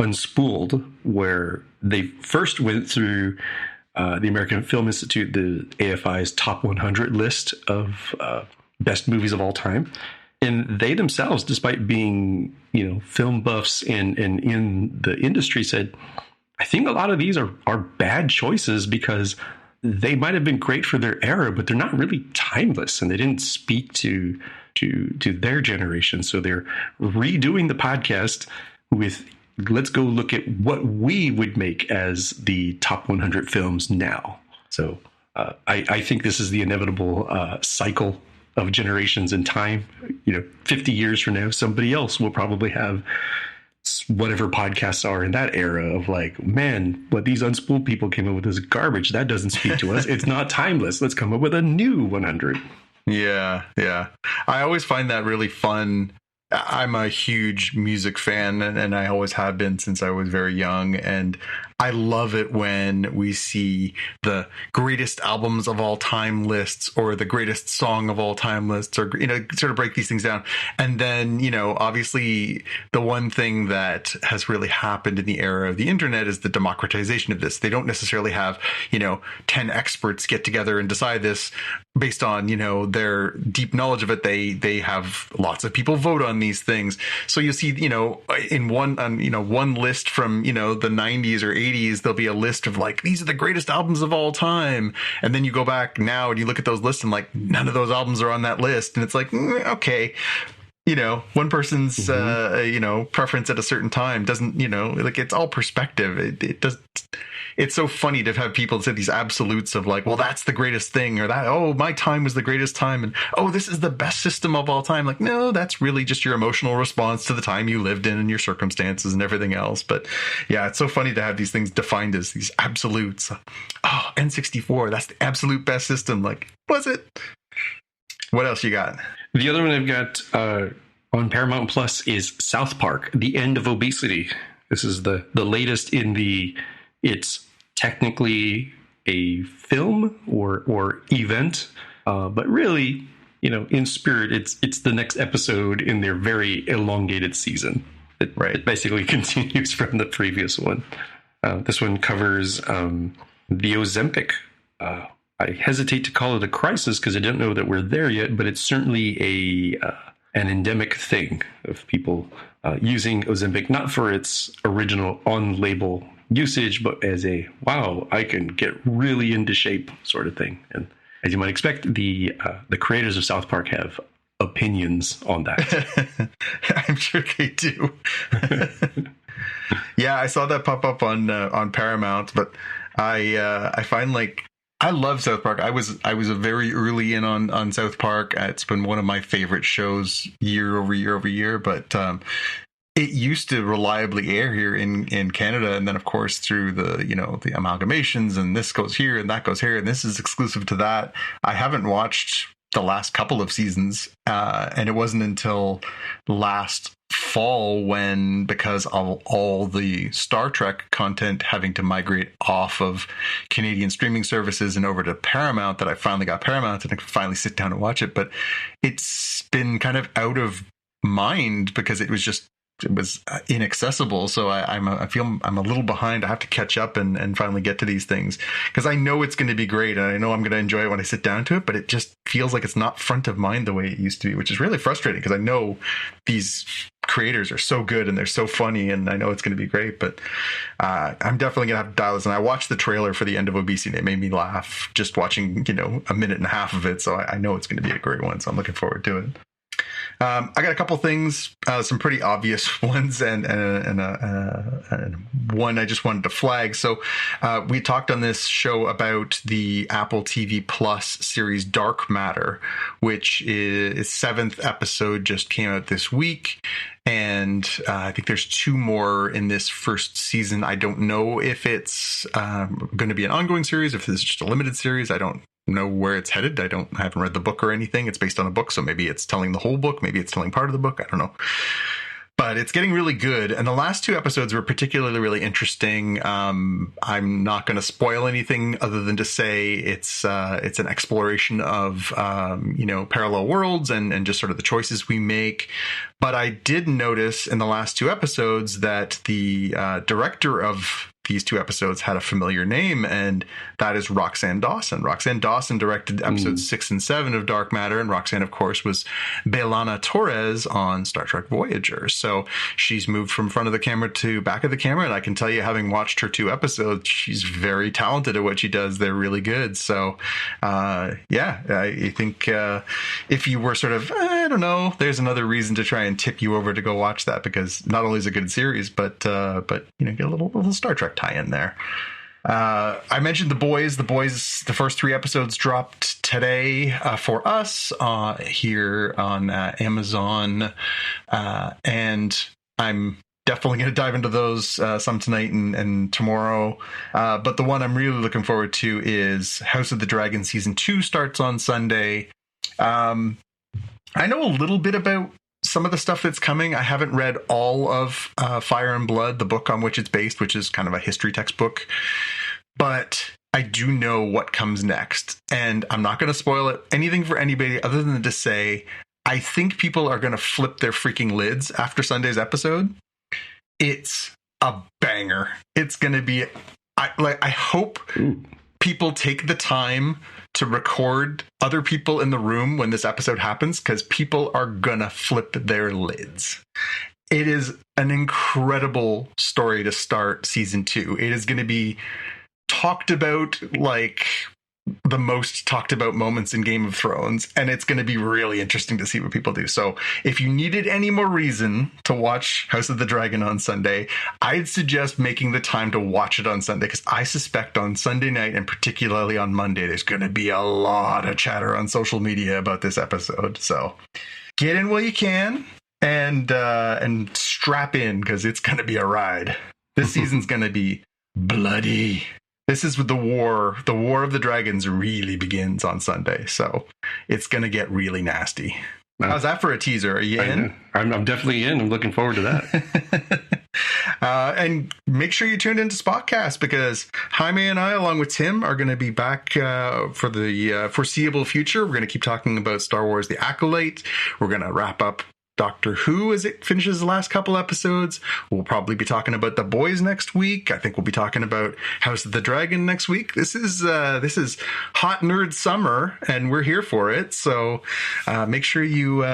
S3: Unspooled, where they first went through the American Film Institute, the AFI's top 100 list of best movies of all time. And they themselves, despite being, film buffs and in the industry, said, I think a lot of these are bad choices because they might have been great for their era, but they're not really timeless and they didn't speak to their generation. So they're redoing the podcast with, let's go look at what we would make as the top 100 films now. So I think this is the inevitable cycle of generations in time. 50 years from now, somebody else will probably have whatever podcasts are in that era of like, man, what these Unspooled people came up with is garbage. That doesn't speak to us. It's not timeless. Let's come up with a new 100.
S2: Yeah. I always find that really fun I'm a huge music fan, and I always have been since I was very young. And I love it when we see the greatest albums of all time lists or the greatest song of all time lists, or, sort of break these things down. And then, obviously the one thing that has really happened in the era of the internet is the democratization of this. They don't necessarily have, 10 experts get together and decide this based on, their deep knowledge of it. They have lots of people vote on these things. So you see, in one list from, the 90s or 80s, there'll be a list of like, these are the greatest albums of all time. And then you go back now and you look at those lists and like, none of those albums are on that list. And it's like, okay. One person's, preference at a certain time doesn't, like, it's all perspective. It does. It's so funny to have people say these absolutes of like, well, that's the greatest thing, or that, oh, my time was the greatest time. And, oh, this is the best system of all time. Like, no, that's really just your emotional response to the time you lived in and your circumstances and everything else. But yeah, it's so funny to have these things defined as these absolutes. Oh, N64, that's the absolute best system. Like, was it? What else you got?
S3: The other one I've got on Paramount Plus is South Park, The End of Obesity. This is the latest in it's technically a film or event, but really, in spirit, it's the next episode in their very elongated season. It basically continues from the previous one. This one covers the Ozempic. I hesitate to call it a crisis because I don't know that we're there yet, but it's certainly an endemic thing of people using Ozempic, not for its original on-label usage, but as a, wow, I can get really into shape sort of thing. And as you might expect, the creators of South Park have opinions on that.
S2: I'm sure they do. Yeah, I saw that pop up on Paramount, but I find like, I love South Park. I was a very early in on South Park. It's been one of my favorite shows year over year over year. But it used to reliably air here in Canada, and then of course through the the amalgamations, and this goes here and that goes here, and this is exclusive to that. I haven't watched the last couple of seasons, and it wasn't until last fall when, because of all the Star Trek content having to migrate off of Canadian streaming services and over to Paramount, that I finally got Paramount and I could finally sit down and watch it. But it's been kind of out of mind because it was inaccessible. So I feel I'm a little behind. I have to catch up and finally get to these things because I know it's going to be great and I know I'm going to enjoy it when I sit down to it, but it just feels like it's not front of mind the way it used to be, which is really frustrating because I know these creators are so good and they're so funny and I know it's going to be great, but I'm definitely going to have to dial this. And I watched the trailer for The End of Obesity and it made me laugh just watching, a minute and a half of it. So I know it's going to be a great one. So I'm looking forward to it. I got a couple things, some pretty obvious ones, and one I just wanted to flag. So we talked on this show about the Apple TV Plus series Dark Matter, which is 7th episode just came out this week. And I think there's 2 more in this first season. I don't know if it's going to be an ongoing series, if this is just a limited series. I don't know where it's headed. I haven't read the book or anything. It's based on a book, so maybe it's telling the whole book, maybe it's telling part of the book. I don't know. But it's getting really good. And the last 2 episodes were particularly really interesting. I'm not going to spoil anything other than to say it's an exploration of, parallel worlds and just sort of the choices we make. But I did notice in the last 2 episodes that the director of these 2 episodes had a familiar name, and that is Roxanne Dawson. Roxanne Dawson directed episodes 6 and 7 of Dark Matter, and Roxanne, of course, was B'Elanna Torres on Star Trek Voyager. So she's moved from front of the camera to back of the camera, and I can tell you, having watched her 2 episodes, she's very talented at what she does. They're really good. So, I think if you were sort of, I don't know, there's another reason to try and tip you over to go watch that, because not only is it a good series, but get a little Star Trek tie in there. I mentioned The Boys. The first 3 episodes dropped today for us here on Amazon, and I'm definitely going to dive into those some tonight and tomorrow. But the one I'm really looking forward to is House of the Dragon Season 2 starts on Sunday. I know a little bit about some of the stuff that's coming. I haven't read all of Fire and Blood, the book on which it's based, which is kind of a history textbook. But I do know what comes next. And I'm not going to spoil anything for anybody other than to say, I think people are going to flip their freaking lids after Sunday's episode. It's a banger. It's going to be, I hope people take the time to record other people in the room when this episode happens, because people are going to flip their lids. It is an incredible story to start season 2. It is going to be talked about like the most talked about moments in Game of Thrones, and it's going to be really interesting to see what people do. So if you needed any more reason to watch House of the Dragon on Sunday, I'd suggest making the time to watch it on Sunday, because I suspect on Sunday night, and particularly on Monday, there's going to be a lot of chatter on social media about this episode. So get in while you can, and strap in, because it's going to be a ride. This season's going to be bloody. This is the war. The War of the Dragons really begins on Sunday, so it's going to get really nasty. How's that for a teaser? Are you in?
S3: I'm definitely in. I'm looking forward to that.
S2: And make sure you tune into Spotcast, because Jaime and I, along with Tim, are going to be back for the foreseeable future. We're going to keep talking about Star Wars: The Acolyte. We're going to wrap up Doctor Who as it finishes the last couple episodes. We'll probably be talking about The Boys next week. I think we'll be talking about House of the Dragon next week. This is hot nerd summer, and we're here for it. So make sure you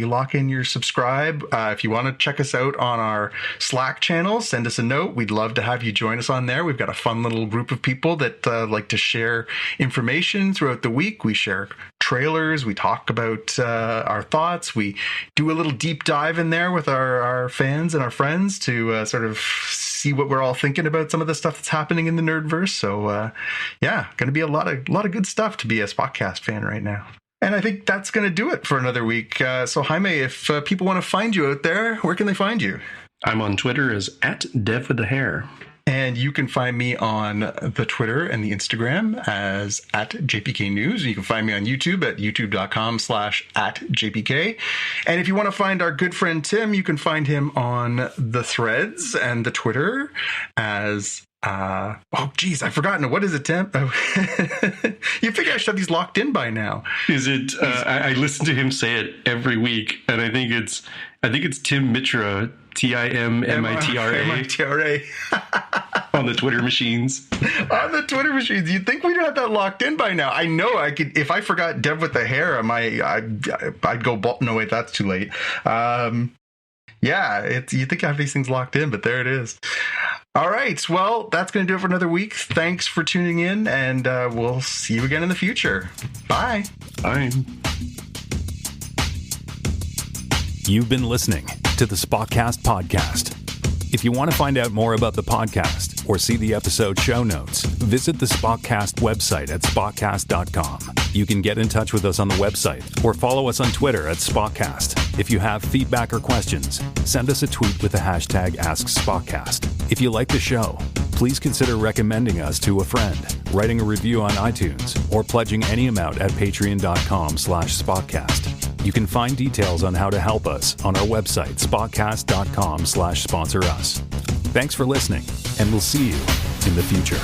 S2: lock in your subscribe. If you want to check us out on our Slack channel, send us a note. We'd love to have you join us on there. We've got a fun little group of people that like to share information throughout the week. We share trailers. We talk about our thoughts. We do a little deep dive in there with our fans and our friends to sort of see what we're all thinking about some of the stuff that's happening in the Nerdverse. So yeah, going to be a lot of good stuff to be a Spotcast fan right now. And I think that's going to do it for another week. So Jaime, if people want to find you out there, where can they find you?
S3: I'm on Twitter as @DevWithTheHair.
S2: And you can find me on the Twitter and the Instagram as @JPK News. You can find me on YouTube at youtube.com/@JPK. And if you want to find our good friend Tim, you can find him on the Threads and the Twitter as oh geez, I've forgotten. What is it, Tim? You figure I should have these locked in by now.
S3: Is it I listen to him say it every week, and I think it's Tim Mitra, TIMMITRA on the Twitter machines.
S2: On the Twitter machines. You'd think we'd have that locked in by now. I know I could. If I forgot Dev with the hair, I'd go no wait, that's too late. Yeah, you think I have these things locked in, but there it is. All right, well, that's going to do it for another week. Thanks for tuning in, and we'll see you again in the future. Bye.
S3: Bye.
S1: You've been listening to the Spotcast podcast. If you want to find out more about the podcast or see the episode show notes, visit the Spotcast website at spotcast.com. You can get in touch with us on the website or follow us on Twitter at Spotcast. If you have feedback or questions, send us a tweet with the hashtag AskSpotcast. If you like the show, please consider recommending us to a friend, writing a review on iTunes, or pledging any amount at patreon.com/Spotcast. You can find details on how to help us on our website, spotcast.com/sponsor us. Thanks for listening, and we'll see you in the future.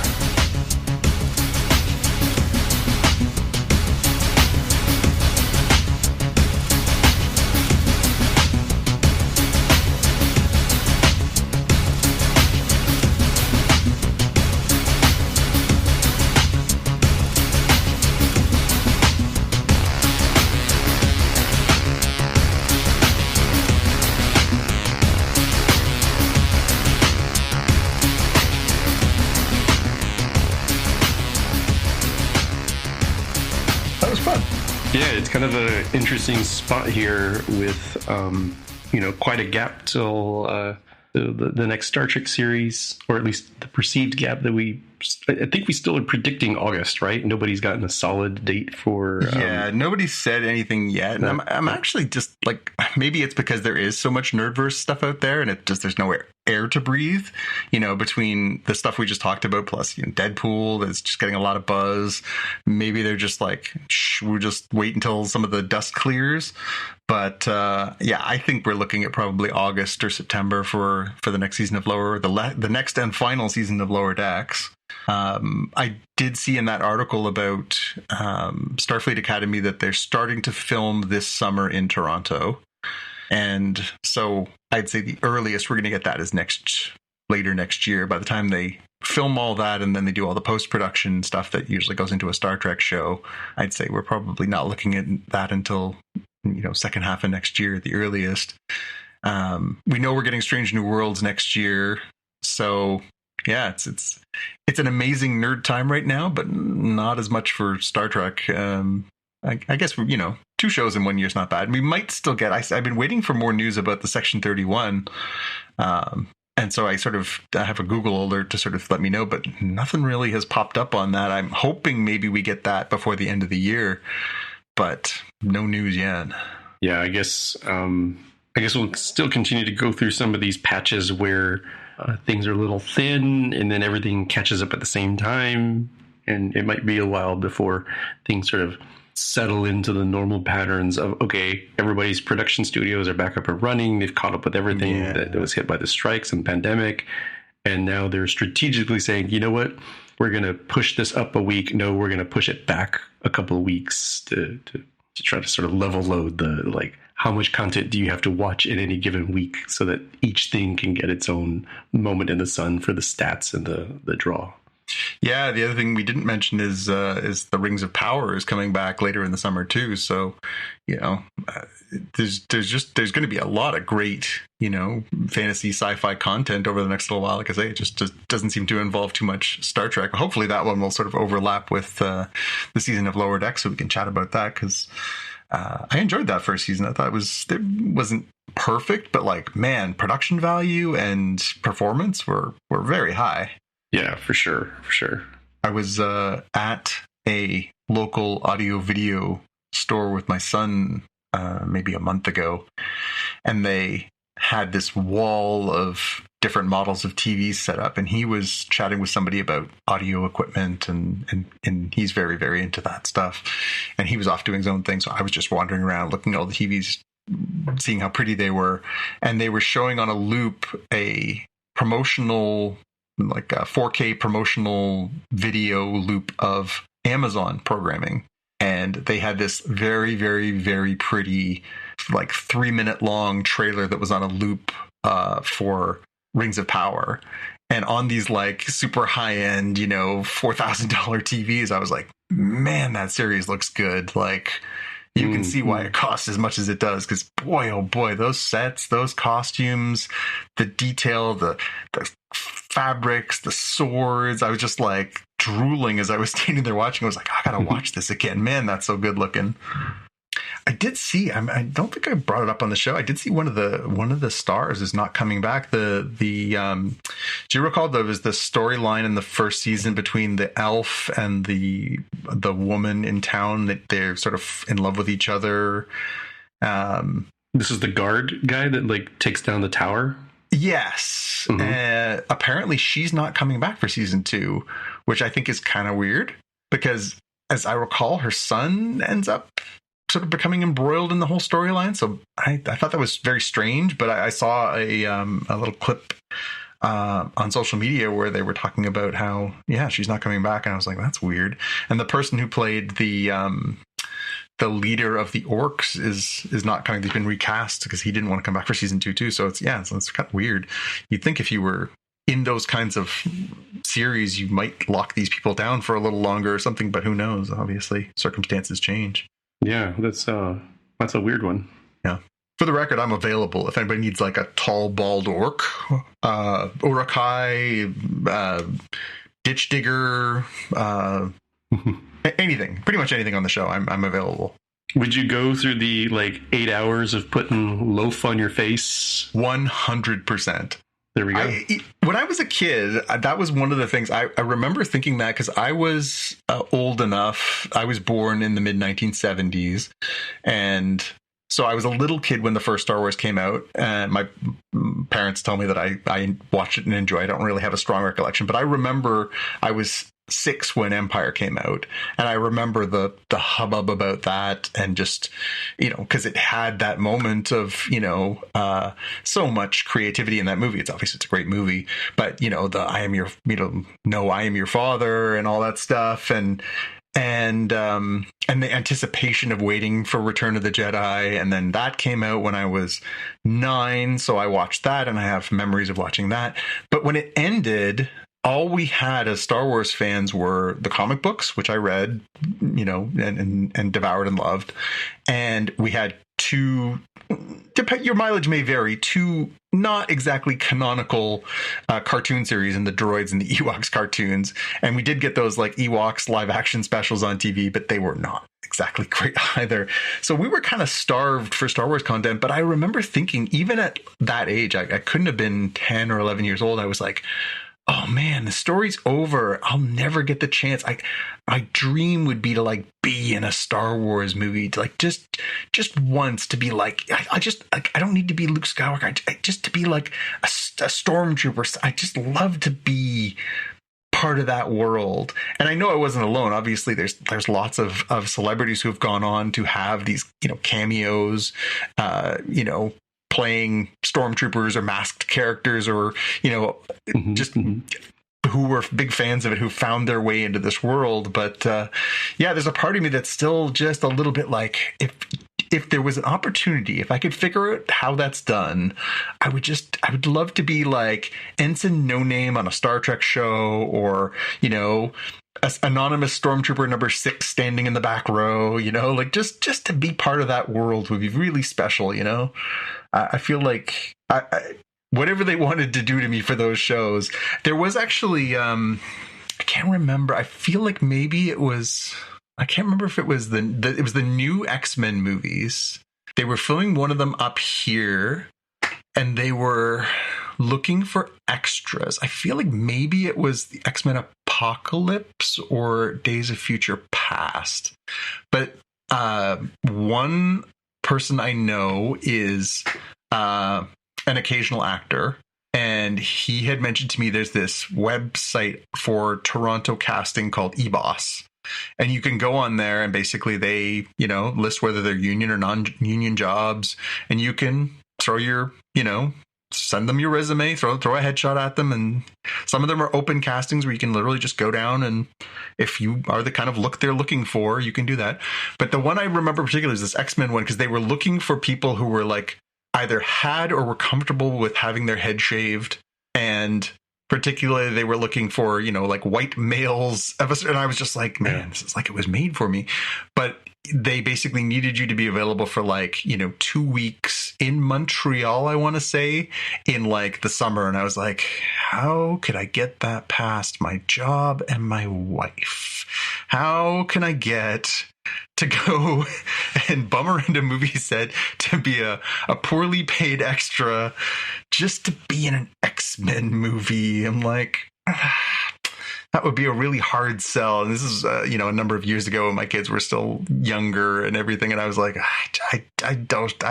S3: Yeah, it's kind of an interesting spot here with, quite a gap till the next Star Trek series, or at least the perceived gap that we I think we still are predicting August, right? Nobody's gotten a solid date for.
S2: Yeah, nobody said anything yet. And I'm actually just like, maybe it's because there is so much Nerdverse stuff out there, and there's no air to breathe, between the stuff we just talked about, plus Deadpool that's just getting a lot of buzz. Maybe they're just like, we'll just wait until some of the dust clears. But yeah, I think we're looking at probably August or September for the next season of the next and final season of Lower Decks. I did see in that article about Starfleet Academy that they're starting to film this summer in Toronto. And so I'd say the earliest we're going to get that is later next year. By the time they film all that and then they do all the post-production stuff that usually goes into a Star Trek show, I'd say we're probably not looking at that until second half of next year at the earliest. We know we're getting Strange New Worlds next year, so yeah, it's an amazing nerd time right now, but not as much for Star Trek. I guess 2 shows in 1 year is not bad. We might still get. I've been waiting for more news about the Section 31, and so I have a Google alert to sort of let me know, but nothing really has popped up on that. I'm hoping maybe we get that before the end of the year, but no news yet.
S3: Yeah, I guess we'll still continue to go through some of these patches where things are a little thin, and then everything catches up at the same time, and it might be a while before things sort of settle into the normal patterns of, okay, everybody's production studios are back up and running. They've caught up with everything that was hit by the strikes and pandemic. And now they're strategically saying, you know what, we're going to push this up a week. No, we're going to push it back a couple of weeks to try to sort of level load how much content do you have to watch in any given week so that each thing can get its own moment in the sun for the stats and the draw.
S2: Yeah, the other thing we didn't mention is the Rings of Power is coming back later in the summer too. So, there's going to be a lot of great, fantasy sci-fi content over the next little while. Like I say, it just doesn't seem to involve too much Star Trek. Hopefully that one will sort of overlap with the season of Lower Decks, so we can chat about that, because I enjoyed that first season. I thought it wasn't perfect, but production value and performance were very high.
S3: Yeah, for sure.
S2: I was at a local audio video store with my son maybe a month ago, and they had this wall of different models of TVs set up, and he was chatting with somebody about audio equipment, and he's very, very into that stuff, and he was off doing his own thing, so I was just wandering around looking at all the TVs, seeing how pretty they were, and they were showing on a loop a promotional, like a 4K promotional video loop of Amazon programming. And they had this very, very, very pretty, 3-minute long trailer that was on a loop for Rings of Power. And on these super high end, $4,000 TVs, I was like, man, that series looks good. You can see why it costs as much as it does, because boy, oh boy, those sets, those costumes, the detail, the fabrics, the swords. I was just drooling as I was standing there watching. I was like, I gotta watch this again. Man, that's so good looking. I did see. I don't think I brought it up on the show. I did see one of the stars is not coming back. Do you recall there was the storyline in the first season between the elf and the woman in town, that they're sort of in love with each other?
S3: This is the guard guy that takes down the tower.
S2: Yes. Mm-hmm. Apparently she's not coming back for season 2, which I think is kind of weird, because as I recall, her son ends up sort of becoming embroiled in the whole storyline. So I thought that was very strange, but I saw a little clip on social media where they were talking about how, she's not coming back. And I was like, that's weird. And the person who played the leader of the orcs is not coming. They've been recast because he didn't want to come back for season 2 too. So it's kind of weird. You'd think if you were in those kinds of series, you might lock these people down for a little longer or something, but who knows? Obviously circumstances change.
S3: Yeah, that's a weird one.
S2: Yeah. For the record, I'm available if anybody needs a tall, bald orc, Urukai, ditch digger, anything, pretty much anything on the show. I'm available.
S3: Would you go through the 8 hours of putting loaf on your face?
S2: 100%.
S3: There we go.
S2: When I was a kid, that was one of the things I remember thinking that because I was old enough. I was born in the mid 1970s, and so I was a little kid when the first Star Wars came out. And my parents tell me that I watched it and enjoyed it. I don't really have a strong recollection, but I remember I was 6 when Empire came out, and I remember the hubbub about that, and just, you know, because it had that moment of, you know, so much creativity in that movie. It's a great movie, but, you know, the I am your, you know, no, I am your father and all that stuff, and the anticipation of waiting for Return of the Jedi. And then that came out when I was 9, so I watched that, and I have memories of watching that. But when it ended, all we had as Star Wars fans were the comic books, which I read, you know, and devoured and loved. And we had 2, your mileage may vary, 2 not exactly canonical cartoon series in the droids and the Ewoks cartoons. And we did get those like Ewoks live action specials on TV, but they were not exactly great either. So we were kind of starved for Star Wars content. But I remember thinking, even at that age, I couldn't have been 10 or 11 years old. I was like, oh man, the story's over. I'll never get the chance. My dream would be to like be in a Star Wars movie, to like just once, to be like, I just like, I don't need to be Luke Skywalker. I just to be like a stormtrooper. I just love to be part of that world. And I know I wasn't alone. Obviously, there's lots of celebrities who have gone on to have these, you know, cameos, you know, playing stormtroopers or masked characters, or, you know, who were big fans of it, who found their way into this world. But yeah, there's a part of me that's still just a little bit like, if there was an opportunity, if I could figure out how that's done, I would love to be like Ensign No Name on a Star Trek show, or, you know, anonymous stormtrooper number 6 standing in the back row, you know, like just to be part of that world would be really special, you know. I feel like whatever they wanted to do to me for those shows, there was actually, I can't remember. I feel like maybe it was, I can't remember if it was it was the new X-Men movies. They were filming one of them up here, and they were looking for extras. I feel like maybe it was the X-Men Apocalypse or Days of Future Past. But one person I know is an occasional actor, and he had mentioned to me there's this website for Toronto casting called eBoss, and you can go on there, and basically they, you know, list whether they're union or non-union jobs, and you can throw your, you know, send them your resume, throw a headshot at them, and some of them are open castings where you can literally just go down, and if you are the kind of look they're looking for, you can do that. But the one I remember particularly is this X-Men one, because they were looking for people who were like either had or were comfortable with having their head shaved, and particularly they were looking for, you know, like white males. And I was just like, man, this is like, it was made for me. But they basically needed you to be available for like, you know, 2 weeks in Montreal, I want to say, in like the summer. And I was like, how could I get that past my job and my wife? How can I get to go and bum around a movie set to be a poorly paid extra just to be in an X-Men movie? I'm like, that would be a really hard sell. And this is, you know, a number of years ago when my kids were still younger and everything. And I was like, I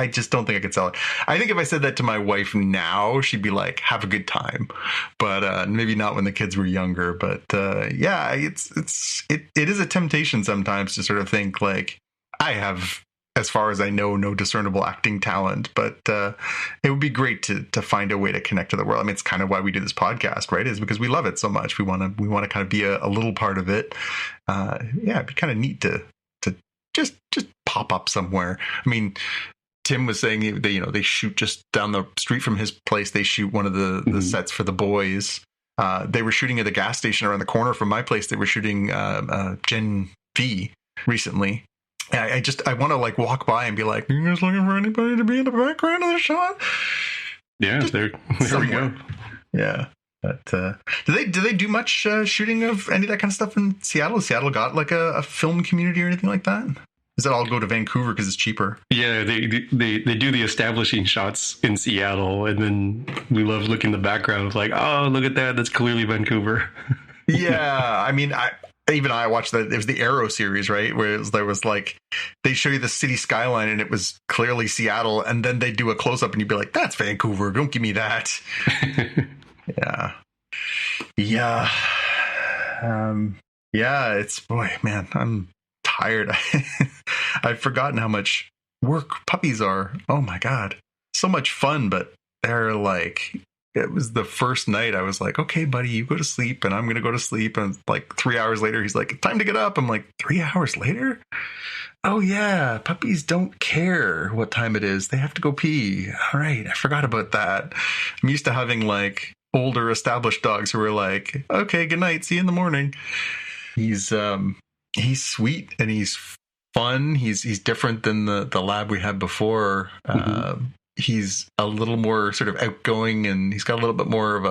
S2: just don't think I could sell it. I think if I said that to my wife now, she'd be like, have a good time. But maybe not when the kids were younger. But yeah, it is a temptation sometimes to sort of think like, I have, as far as I know, no discernible acting talent, but it would be great to find a way to connect to the world. I mean, it's kind of why we do this podcast, right? Is because we love it so much. We want to kind of be a little part of it. Yeah, it'd be kind of neat to just pop up somewhere. I mean, Tim was saying they shoot just down the street from his place. They shoot one of the sets for The Boys. They were shooting at the gas station around the corner from my place. They were shooting Gen V recently. I want to like walk by and be like, "Are you guys looking for anybody to be in the background of the shot?"
S3: Yeah, there we go.
S2: Yeah, but do they do much shooting of any of that kind of stuff in Seattle? Has Seattle got like a film community or anything like that? Does it all go to Vancouver because it's cheaper?
S3: Yeah, they do the establishing shots in Seattle, and then we love looking in the background. It's like, oh, look at that. That's clearly Vancouver.
S2: Yeah, I mean, I watched that. It was the Arrow series, right? Where there was like, they show you the city skyline and it was clearly Seattle. And then they do a close up and you'd be like, that's Vancouver. Don't give me that. Yeah. Yeah. Yeah, it's, boy, man, I'm tired. I've forgotten how much work puppies are. Oh my God. So much fun, but they're like, it was the first night I was like, okay, buddy, you go to sleep and I'm going to go to sleep. And like 3 hours later, he's like, time to get up. I'm like, 3 hours later? Oh yeah. Puppies don't care what time it is. They have to go pee. All right. I forgot about that. I'm used to having like older established dogs who are like, okay, good night. See you in the morning. He's sweet and he's fun. He's different than the lab we had before. He's a little more sort of outgoing and he's got a little bit more of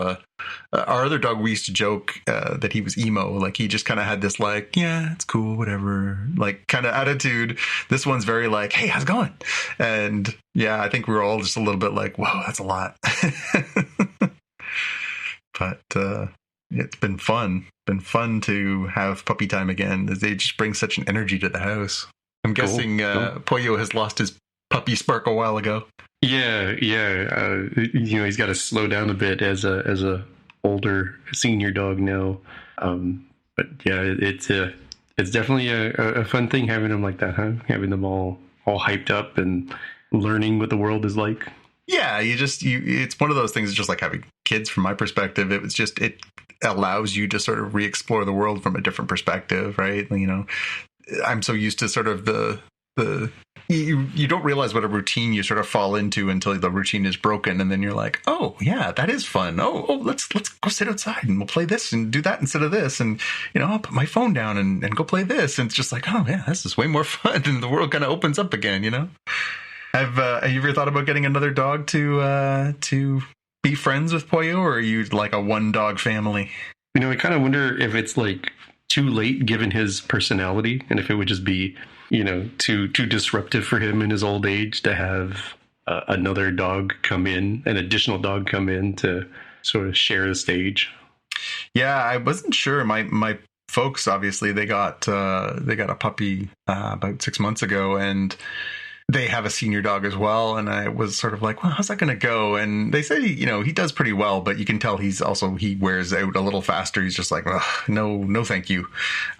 S2: our other dog, we used to joke that he was emo. Like he just kind of had this like, yeah, it's cool, whatever, like kind of attitude. This one's very like, hey, how's it going? And yeah, I think we were all just a little bit like, whoa, that's a lot. But it's been fun. To have puppy time again. They just bring such an energy to the house. I'm guessing Pollo has lost his puppy spark a while ago.
S3: Yeah. He's got to slow down a bit as a older senior dog now. But yeah, it's definitely a fun thing having them like that, huh? Having them all hyped up and learning what the world is like.
S2: Yeah, it's one of those things. It's just like having kids. From my perspective, it allows you to sort of re-explore the world from a different perspective, right? You know, I'm so used to sort of you don't realize what a routine you sort of fall into until the routine is broken, and then you're like, oh yeah, that is fun. Oh, let's go sit outside and we'll play this and do that instead of this, and I'll put my phone down and go play this, and it's just like, oh yeah, this is way more fun, and the world kind of opens up again. Have you ever thought about getting another dog to be friends with Pollo, or are you like a one dog family?
S3: I kind of wonder if it's like too late given his personality, and if it would just be too disruptive for him in his old age to have an additional dog come in to sort of share the stage. Yeah,
S2: I wasn't sure. My folks, obviously, they got a puppy about 6 months ago, and they have a senior dog as well. And I was sort of like, well, how's that going to go? And they say, he does pretty well, but you can tell he wears out a little faster. He's just like, no, thank you.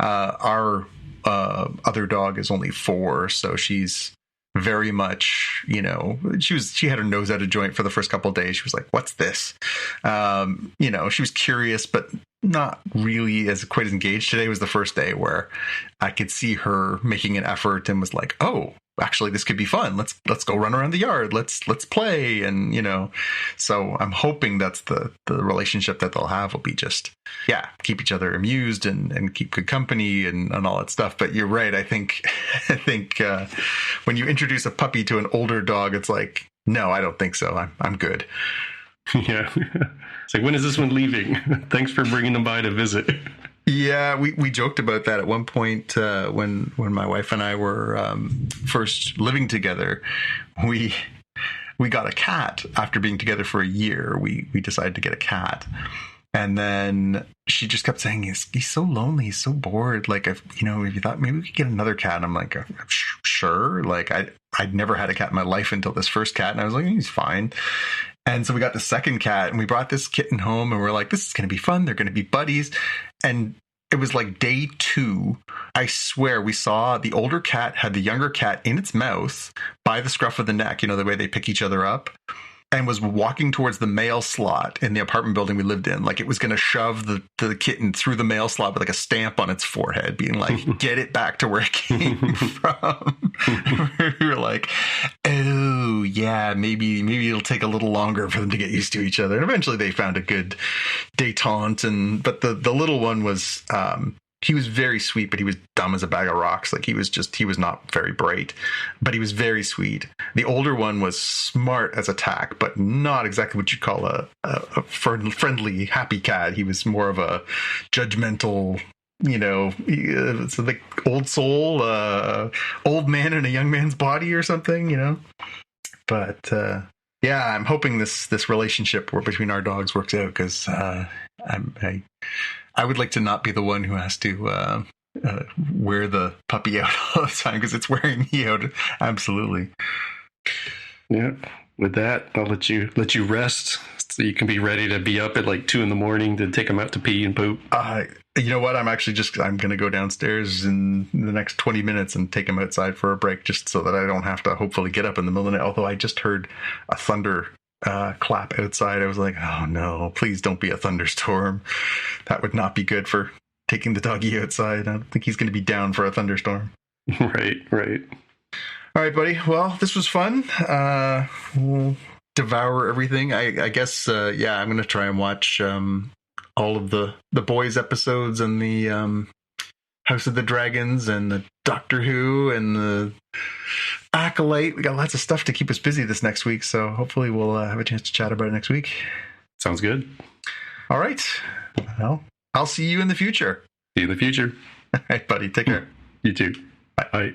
S2: Our other dog is only 4, so she's very much, she had her nose out of joint for the first couple of days. She was like, what's this? She was curious, but not really quite as engaged. Today was the first day where I could see her making an effort and was like, oh, actually, this could be fun. Let's go run around the yard. Let's play. And, so I'm hoping that's the relationship that they'll have will be just, keep each other amused and keep good company and all that stuff. But you're right. I think when you introduce a puppy to an older dog, it's like, no, I don't think so. I'm good.
S3: Yeah. It's like, when is this one leaving? Thanks for bringing them by to visit.
S2: Yeah, we joked about that at one point when my wife and I were first living together. We got a cat after being together for a year. We decided to get a cat, and then she just kept saying, "He's so lonely. He's so bored. Like, if you thought maybe we could get another cat." And I'm like, sure. Like I'd never had a cat in my life until this first cat, and I was like, he's fine. And so we got the second cat and we brought this kitten home and we're like, this is going to be fun. They're going to be buddies. And it was like day 2. I swear we saw the older cat had the younger cat in its mouth by the scruff of the neck, the way they pick each other up, and was walking towards the mail slot in the apartment building we lived in. Like it was going to shove the kitten through the mail slot with like a stamp on its forehead, being like, get it back to where it came from. We were like, oh yeah, maybe it'll take a little longer for them to get used to each other. And eventually they found a good détente. But the little one was, he was very sweet, but he was dumb as a bag of rocks. Like he was not very bright, but he was very sweet. The older one was smart as a tack, but not exactly what you'd call a friendly, happy cat. He was more of a judgmental, it's the old soul, old man in a young man's body or something, But yeah, I'm hoping this relationship between our dogs works out, because I would like to not be the one who has to wear the puppy out all the time, because it's wearing me out. Absolutely.
S3: Yeah. With that, I'll let you rest so you can be ready to be up at like 2 a.m. to take them out to pee and poop.
S2: You know what? I'm going to go downstairs in the next 20 minutes and take them outside for a break, just so that I don't have to hopefully get up in the middle of the night. Although I just heard a thunder clap outside. I was like, oh no, please don't be a thunderstorm. That would not be good for taking the doggy outside. I don't think he's going to be down for a thunderstorm.
S3: Right.
S2: All right, buddy. Well, this was fun. We'll devour everything. I guess, I'm going to try and watch all of the Boys episodes, and the House of the Dragons, and the Doctor Who, and the Acolyte. We got lots of stuff to keep us busy this next week, so hopefully we'll have a chance to chat about it next week.
S3: Sounds good.
S2: All right. Well, I'll see you in the future.
S3: See you in the future.
S2: All right, buddy. Take care.
S3: You too. Bye.